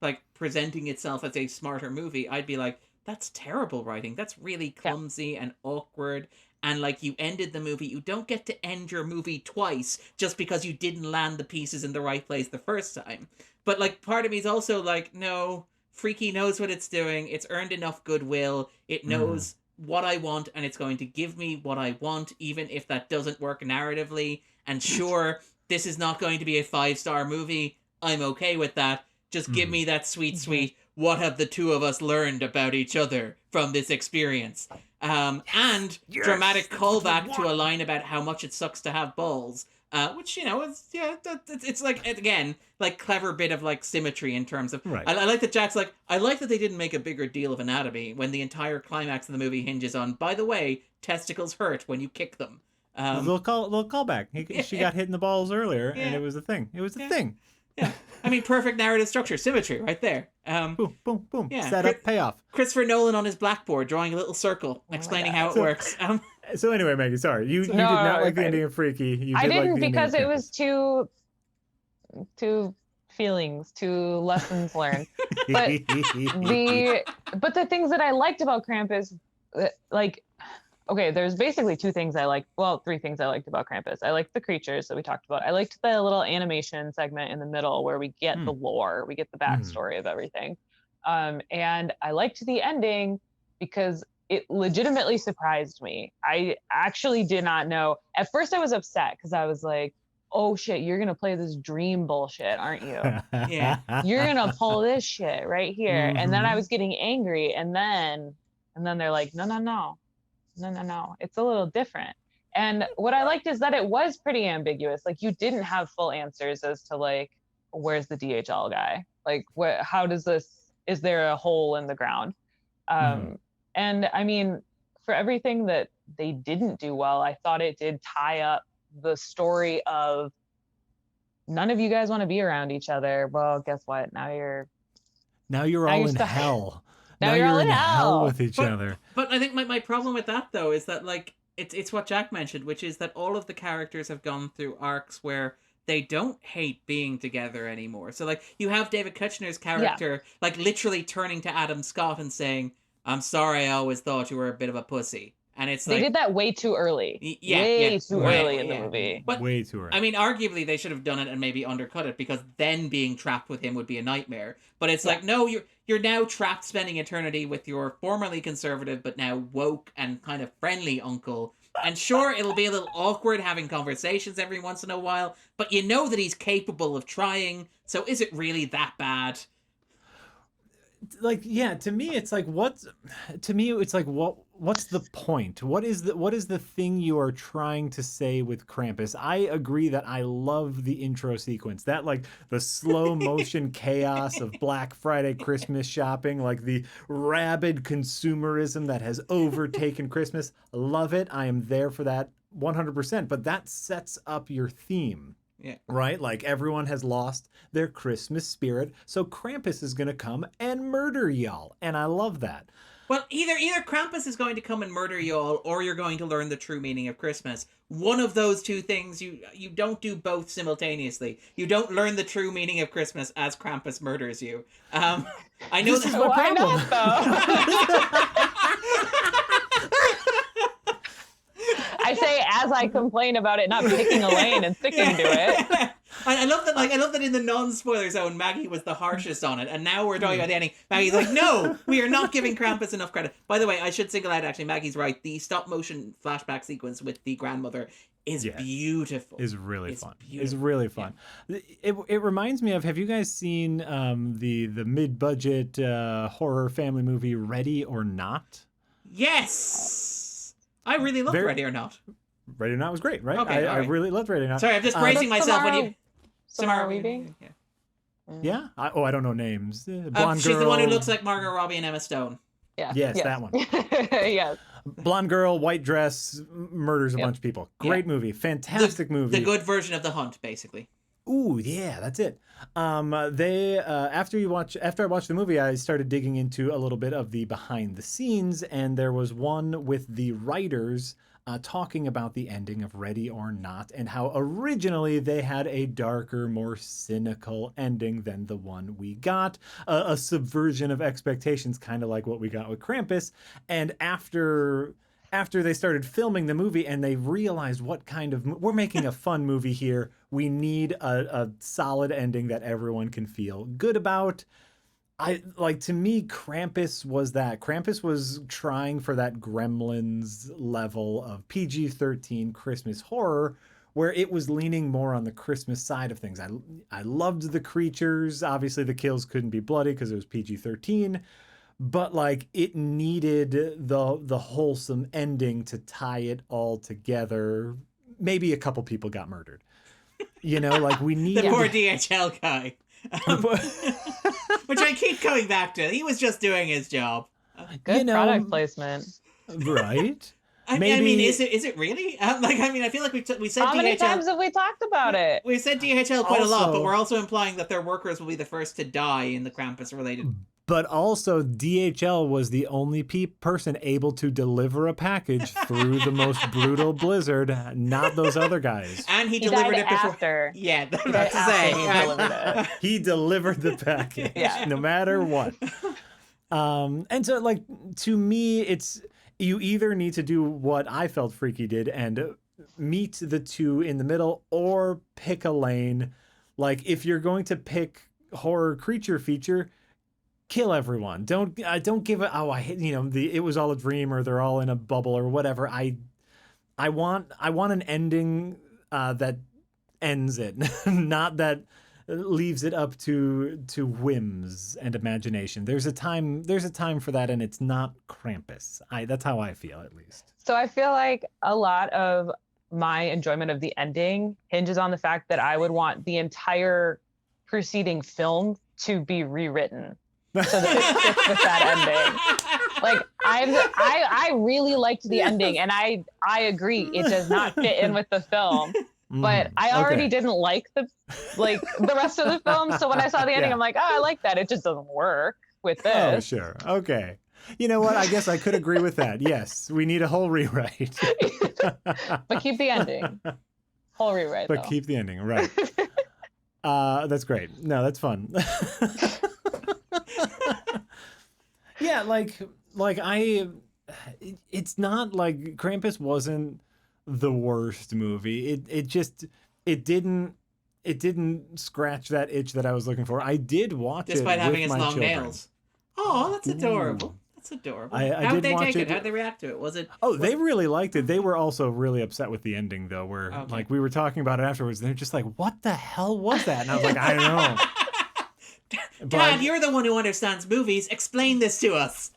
like presenting itself as a smarter movie, I'd be like, that's terrible writing. That's really clumsy and awkward. And like you ended the movie, you don't get to end your movie twice just because you didn't land the pieces in the right place the first time. But like part of me is also like, no, Freaky knows what it's doing. It's earned enough goodwill. It knows what I want, and it's going to give me what I want, even if that doesn't work narratively. And sure, this is not going to be a 5-star movie. I'm okay with that. Just give me that sweet, what have the two of us learned about each other from this experience? And dramatic callback to a line about how much it sucks to have balls. Which, you know, it's like, again, like clever bit of like symmetry in terms of, Right. I like that Jack's like, I like that they didn't make a bigger deal of anatomy when the entire climax of the movie hinges on, by the way, testicles hurt when you kick them. Little callback. She got hit in the balls earlier, and Yeah. it was a thing. It was a thing. Yeah. I mean, perfect narrative structure, symmetry right there. Boom, boom, boom. Yeah, Set up, payoff. Christopher Nolan on his blackboard drawing a little circle, explaining how it So- works. So anyway, Maggie, sorry. You did No, not like the okay. ending of Freaky. You I did like didn't the ending because of it was too feelings, too lessons learned. But but the things that I liked about Krampus, like, okay, there's basically two things I liked. Well, three things I liked about Krampus. I liked the creatures that we talked about. I liked the little animation segment in the middle where we get the lore, we get the backstory of everything. And I liked the ending because it legitimately surprised me. I actually did not know. At first I was upset because I was like, oh shit, you're going to play this dream bullshit, aren't you? Yeah. You're going to pull this shit right here. And then I was getting angry. And then they're like, no. It's a little different. And what I liked is that it was pretty ambiguous. Like you didn't have full answers as to like, where's the DHL guy? Like how does this, is there a hole in the ground? And I mean, for everything that they didn't do well, I thought it did tie up the story of none of you guys want to be around each other. Well, guess what? Now you're all in hell. Now you're all in hell with each other. But I think my problem with that though is that like it's what Jack mentioned, which is that all of the characters have gone through arcs where they don't hate being together anymore. So like you have David Kushner's character like literally turning to Adam Scott and saying, "I'm sorry, I always thought you were a bit of a pussy." And it's they did that way too early. Way too early in the movie. But, way too early. I mean, arguably they should have done it and maybe undercut it, because then being trapped with him would be a nightmare. But it's like, no, you're now trapped spending eternity with your formerly conservative but now woke and kind of friendly uncle. And sure, it'll be a little awkward having conversations every once in a while, but you know that he's capable of trying, so is it really that bad? Like, yeah, to me it's like what's the point? What is the thing you are trying to say with Krampus? I agree that I love the intro sequence, that like the slow motion chaos of Black Friday Christmas shopping, like the rabid consumerism that has overtaken Christmas. Love it. I am there for that 100%, but that sets up your theme. Yeah. Right? Like everyone has lost their Christmas spirit, so Krampus is going to come and murder y'all. And I love that. Well, either Krampus is going to come and murder y'all, or you're going to learn the true meaning of Christmas. One of those two things, you don't do both simultaneously. You don't learn the true meaning of Christmas as Krampus murders you. I know this is my problem. Not, though? I say as I complain about it not picking a lane and sticking to it. I love that. Like, I love that in the non-spoiler zone, Maggie was the harshest on it, and now we're talking about the ending. Maggie's like, "No, we are not giving Krampus enough credit." By the way, I should single out. Actually, Maggie's right. The stop-motion flashback sequence with the grandmother is beautiful. Is really fun. Beautiful. It's really fun. Yeah. It reminds me of. Have you guys seen the mid-budget horror family movie Ready or Not? Yes. I really love Ready or Not. Ready or Not was great, right? Okay, I really loved Ready or Not. Sorry, I'm just bracing myself when you... Samara Weaving? Yeah. I don't know names. Blonde she's girl. the one who looks like Margot Robbie and Emma Stone. Yeah. Yes, that one. Yes. Blonde girl, white dress, murders a bunch of people. Great movie. Fantastic movie. The good version of The Hunt, basically. Ooh, yeah, that's it. After I watched the movie, I started digging into a little bit of the behind the scenes, and there was one with the writers talking about the ending of Ready or Not and how originally they had a darker, more cynical ending than the one we got, a subversion of expectations, kind of like what we got with Krampus. And after they started filming the movie and they realized we're making a fun movie here. We need a solid ending that everyone can feel good about. To me, Krampus was that. Krampus was trying for that Gremlins level of PG-13 Christmas horror, where it was leaning more on the Christmas side of things. I loved the creatures. Obviously, the kills couldn't be bloody because it was PG-13. But like it needed the wholesome ending to tie it all together. Maybe a couple people got murdered. You know, like we needed the poor DHL guy, which I keep coming back to. He was just doing his job. Good product placement, right? I mean, is it really? I feel like we said how DHL. many times have we talked about it? We said DHL quite a lot, but we're also implying that their workers will be the first to die in the Krampus-related. But also, DHL was the only person able to deliver a package through the most brutal blizzard, not those other guys. And he delivered it before. After. Yeah, that's about to say. He delivered the package, no matter what. And so, like, to me, it's you either need to do what I felt Freaky did and meet the two in the middle, or pick a lane. Like, if you're going to pick horror creature feature, kill everyone. Don't give it. Oh, I hate, it was all a dream, or they're all in a bubble, or whatever. I want an ending that ends it, not that leaves it up to whims and imagination. There's a time for that, and it's not Krampus. That's how I feel, at least. So I feel like a lot of my enjoyment of the ending hinges on the fact that I would want the entire preceding film to be rewritten so that it fits with that ending. Like I really liked the ending, and I agree it does not fit in with the film. But I already didn't like the rest of the film. So when I saw the ending, I'm like, oh, I like that. It just doesn't work with this. Oh, sure. Okay. You know what? I guess I could agree with that. Yes, we need a whole rewrite. But keep the ending. Whole rewrite, But though. keep the ending, right. That's great. No, that's fun. Yeah, it's not like Krampus wasn't the worst movie. It didn't scratch that itch that I was looking for. I did watch Despite it having with its my long children. nails. Oh, that's adorable. That's adorable. How'd they take it? How'd they react to it? Was it? Oh, they really liked it. They were also really upset with the ending, though, where Okay. we were talking about it afterwards. They're just like, "What the hell was that?" And I was like, "I don't know." Dad, you're the one who understands movies. Explain this to us.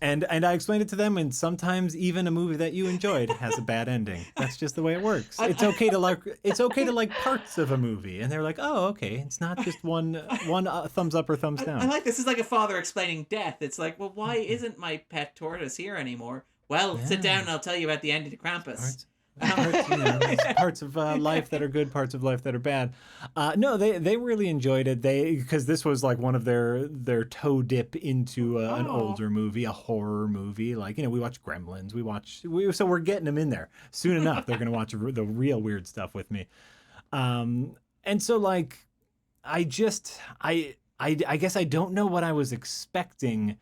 And I explained it to them, and sometimes even a movie that you enjoyed has a bad ending. That's just the way it works. It's okay to like parts of a movie, and they're like, "Oh, okay, it's not just one thumbs up or thumbs down." I like this. Is like a father explaining death. It's like, well, why isn't my pet tortoise here anymore? Well, sit down and I'll tell you about the ending to Krampus. Parts of life that are good, parts of life that are bad. No, they really enjoyed it. Because this was like one of their toe dip into an older movie, a horror movie. Like, we watch Gremlins, so we're getting them in there soon enough. They're gonna watch the real weird stuff with me. And so like, I guess I don't know what I was expecting.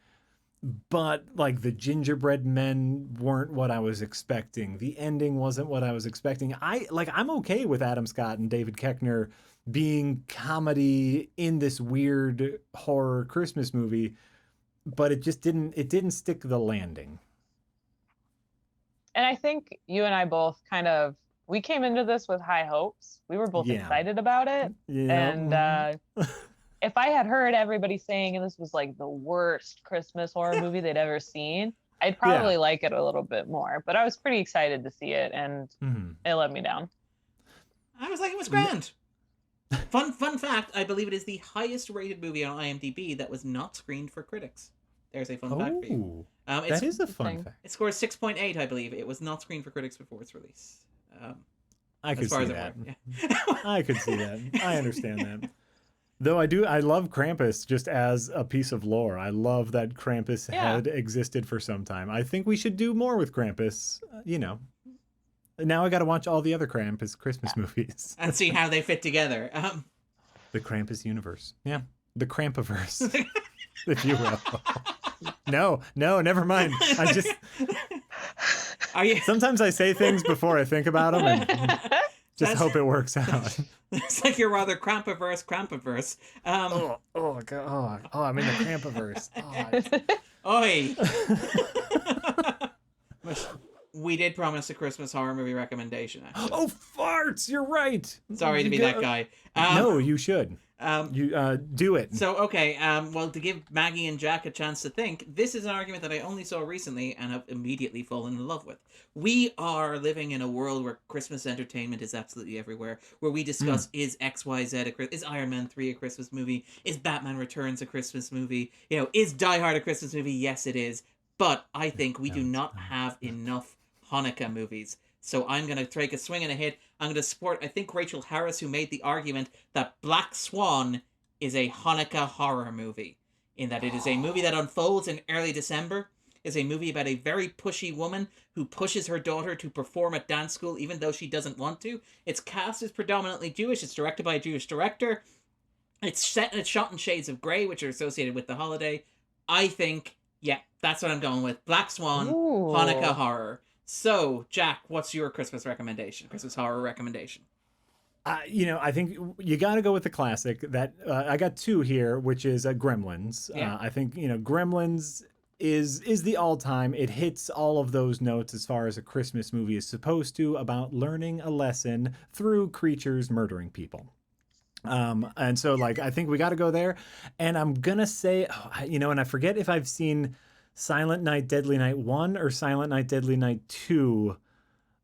But like the gingerbread men weren't what I was expecting. The ending wasn't what I was expecting. I'm okay with Adam Scott and David Koechner being comedy in this weird horror Christmas movie, but it didn't stick the landing. And I think you and I both we came into this with high hopes. We were both excited about it. Yeah. And if I had heard everybody saying this was like the worst Christmas horror movie they'd ever seen, I'd probably like it a little bit more. But I was pretty excited to see it, and it let me down. I was like, it was grand. Fun fact, I believe it is the highest rated movie on IMDb that was not screened for critics. There's a fun fact for you. That is a fun fact. It scores 6.8, I believe. It was not screened for critics before its release. I could see that. Yeah. I could see that. I understand that. Though I love Krampus just as a piece of lore. I love that Krampus had existed for some time. I think we should do more with Krampus, Now I got to watch all the other Krampus Christmas movies. And see how they fit together. The Krampus universe. Yeah. The Krampiverse, if you will. No, never mind. Sometimes I say things before I think about them and just hope it works out. It's like you're rather Krampaverse. Oh God! Oh, I'm in the Krampaverse. Oi! We did promise a Christmas horror movie recommendation. Actually. Oh, farts! You're right. Sorry to be that guy. No, you should. You do it. So okay. Well, to give Maggie and Jack a chance to think, this is an argument that I only saw recently and have immediately fallen in love with. We are living in a world where Christmas entertainment is absolutely everywhere. Where we discuss is XYZ is Iron Man 3 a Christmas movie? Is Batman Returns a Christmas movie? Is Die Hard a Christmas movie? Yes, it is. But I think we do not have enough Hanukkah movies. So I'm going to take a swing and a hit. I'm going to support, I think, Rachel Harris, who made the argument that Black Swan is a Hanukkah horror movie, in that it is a movie that unfolds in early December, is a movie about a very pushy woman who pushes her daughter to perform at dance school even though she doesn't want to. Its cast is predominantly Jewish. It's directed by a Jewish director. It's set and it's shot in shades of grey, which are associated with the holiday. I think, that's what I'm going with. Black Swan, Hanukkah horror. So, Jack, what's your Christmas horror recommendation? I think you got to go with the classic. That I got two here, which is Gremlins. I think Gremlins is the all-time. It hits all of those notes as far as a Christmas movie is supposed to, about learning a lesson through creatures murdering people. And so like I think we got to go there, and I'm gonna say, and I forget if I've seen Silent Night, Deadly Night 1 or Silent Night, Deadly Night 2.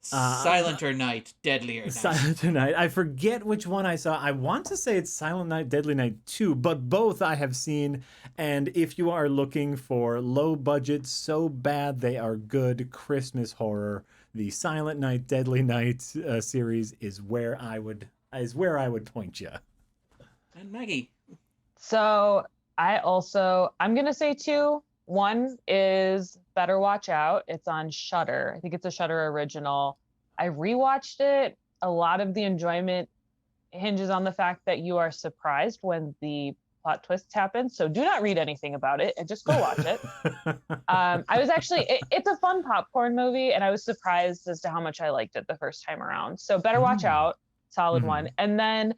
Silenter Night, Deadlier Night. Silent Night. I forget which one I saw. I want to say it's Silent Night, Deadly Night 2, but both I have seen. And if you are looking for low budget, so bad they are good Christmas horror, the Silent Night, Deadly Night series is where I would point you. And Maggie. So I'm gonna say two. One is Better Watch Out. It's on Shudder. I think it's a Shudder original. I rewatched it. A lot of the enjoyment hinges on the fact that you are surprised when the plot twists happen. So do not read anything about it and just go watch it. It's a fun popcorn movie, and I was surprised as to how much I liked it the first time around. So Better Watch Out, solid one. And then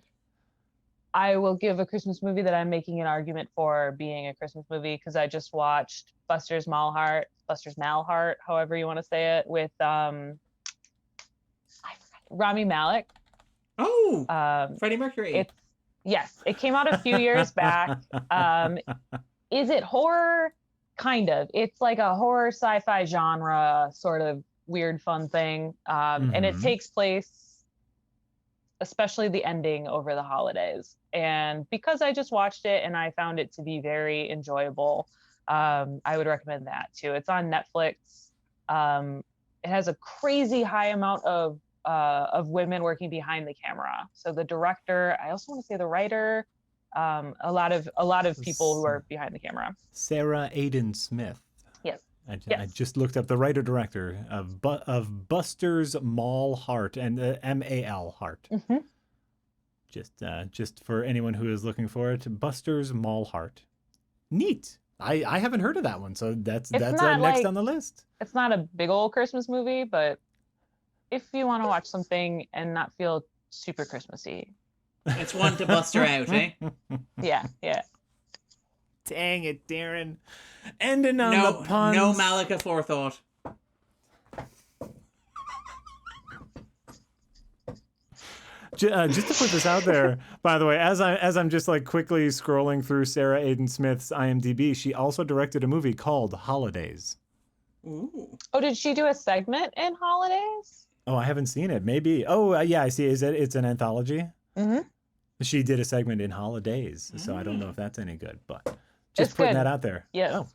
I will give a Christmas movie that I'm making an argument for being a Christmas movie, because I just watched Buster's Malhart, however you want to say it, with Rami Malek. Oh, Freddie Mercury. It came out a few years back. Is it horror? Kind of. It's like a horror sci-fi genre sort of weird fun thing. And it takes place, especially the ending, over the holidays. And because I just watched it and I found it to be very enjoyable, I would recommend that too. It's on Netflix. It has a crazy high amount of women working behind the camera. So the director, I also want to say the writer, a lot of people who are behind the camera. Sarah Aiden Smith. Yes. I just looked up the writer-director of Buster's Malhart and M-A-L Heart. Mm-hmm. Just for anyone who is looking for it, Buster's Malhart. Neat. I haven't heard of that one, so that's next on the list. It's not a big old Christmas movie, but if you want to watch something and not feel super Christmassy, it's one to Buster out, eh? Yeah. Dang it, Darren. Ending on the puns. No Malika forethought. Just to put this out there, by the way, as I'm just like quickly scrolling through Sarah Aiden Smith's IMDb, she also directed a movie called Holidays. Ooh. Oh, did she do a segment in Holidays? Oh, I haven't seen it. Maybe. Oh, yeah, I see. It's an anthology? Mm-hmm. She did a segment in Holidays, so I don't know if that's any good, but just putting that out there. Yes. Oh.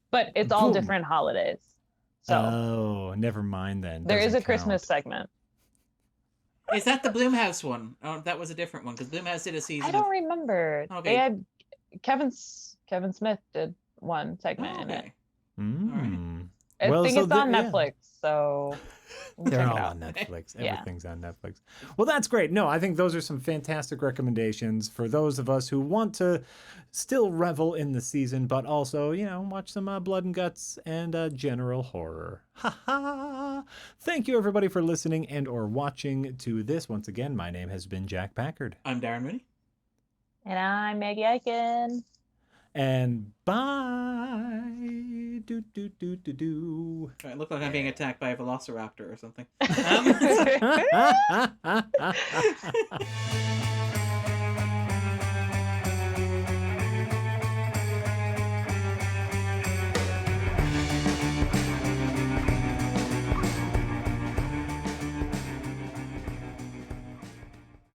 But it's all different holidays. So never mind then. There is a Christmas segment. Is that the Blumhouse one? Oh, that was a different one, because Blumhouse did a season. I don't remember. Okay. They had Kevin Smith did one segment in it. I think it's on Netflix, so they're all on Netflix. Everything's on Netflix. Well, that's great. No, I think those are some fantastic recommendations for those of us who want to still revel in the season, but also, watch some blood and guts and general horror. Ha ha! Thank you, everybody, for listening and or watching to this. Once again, my name has been Jack Packard. I'm Darren Mooney. And I'm Maggie Iken. And bye. Do. I look like I'm being attacked by a velociraptor or something.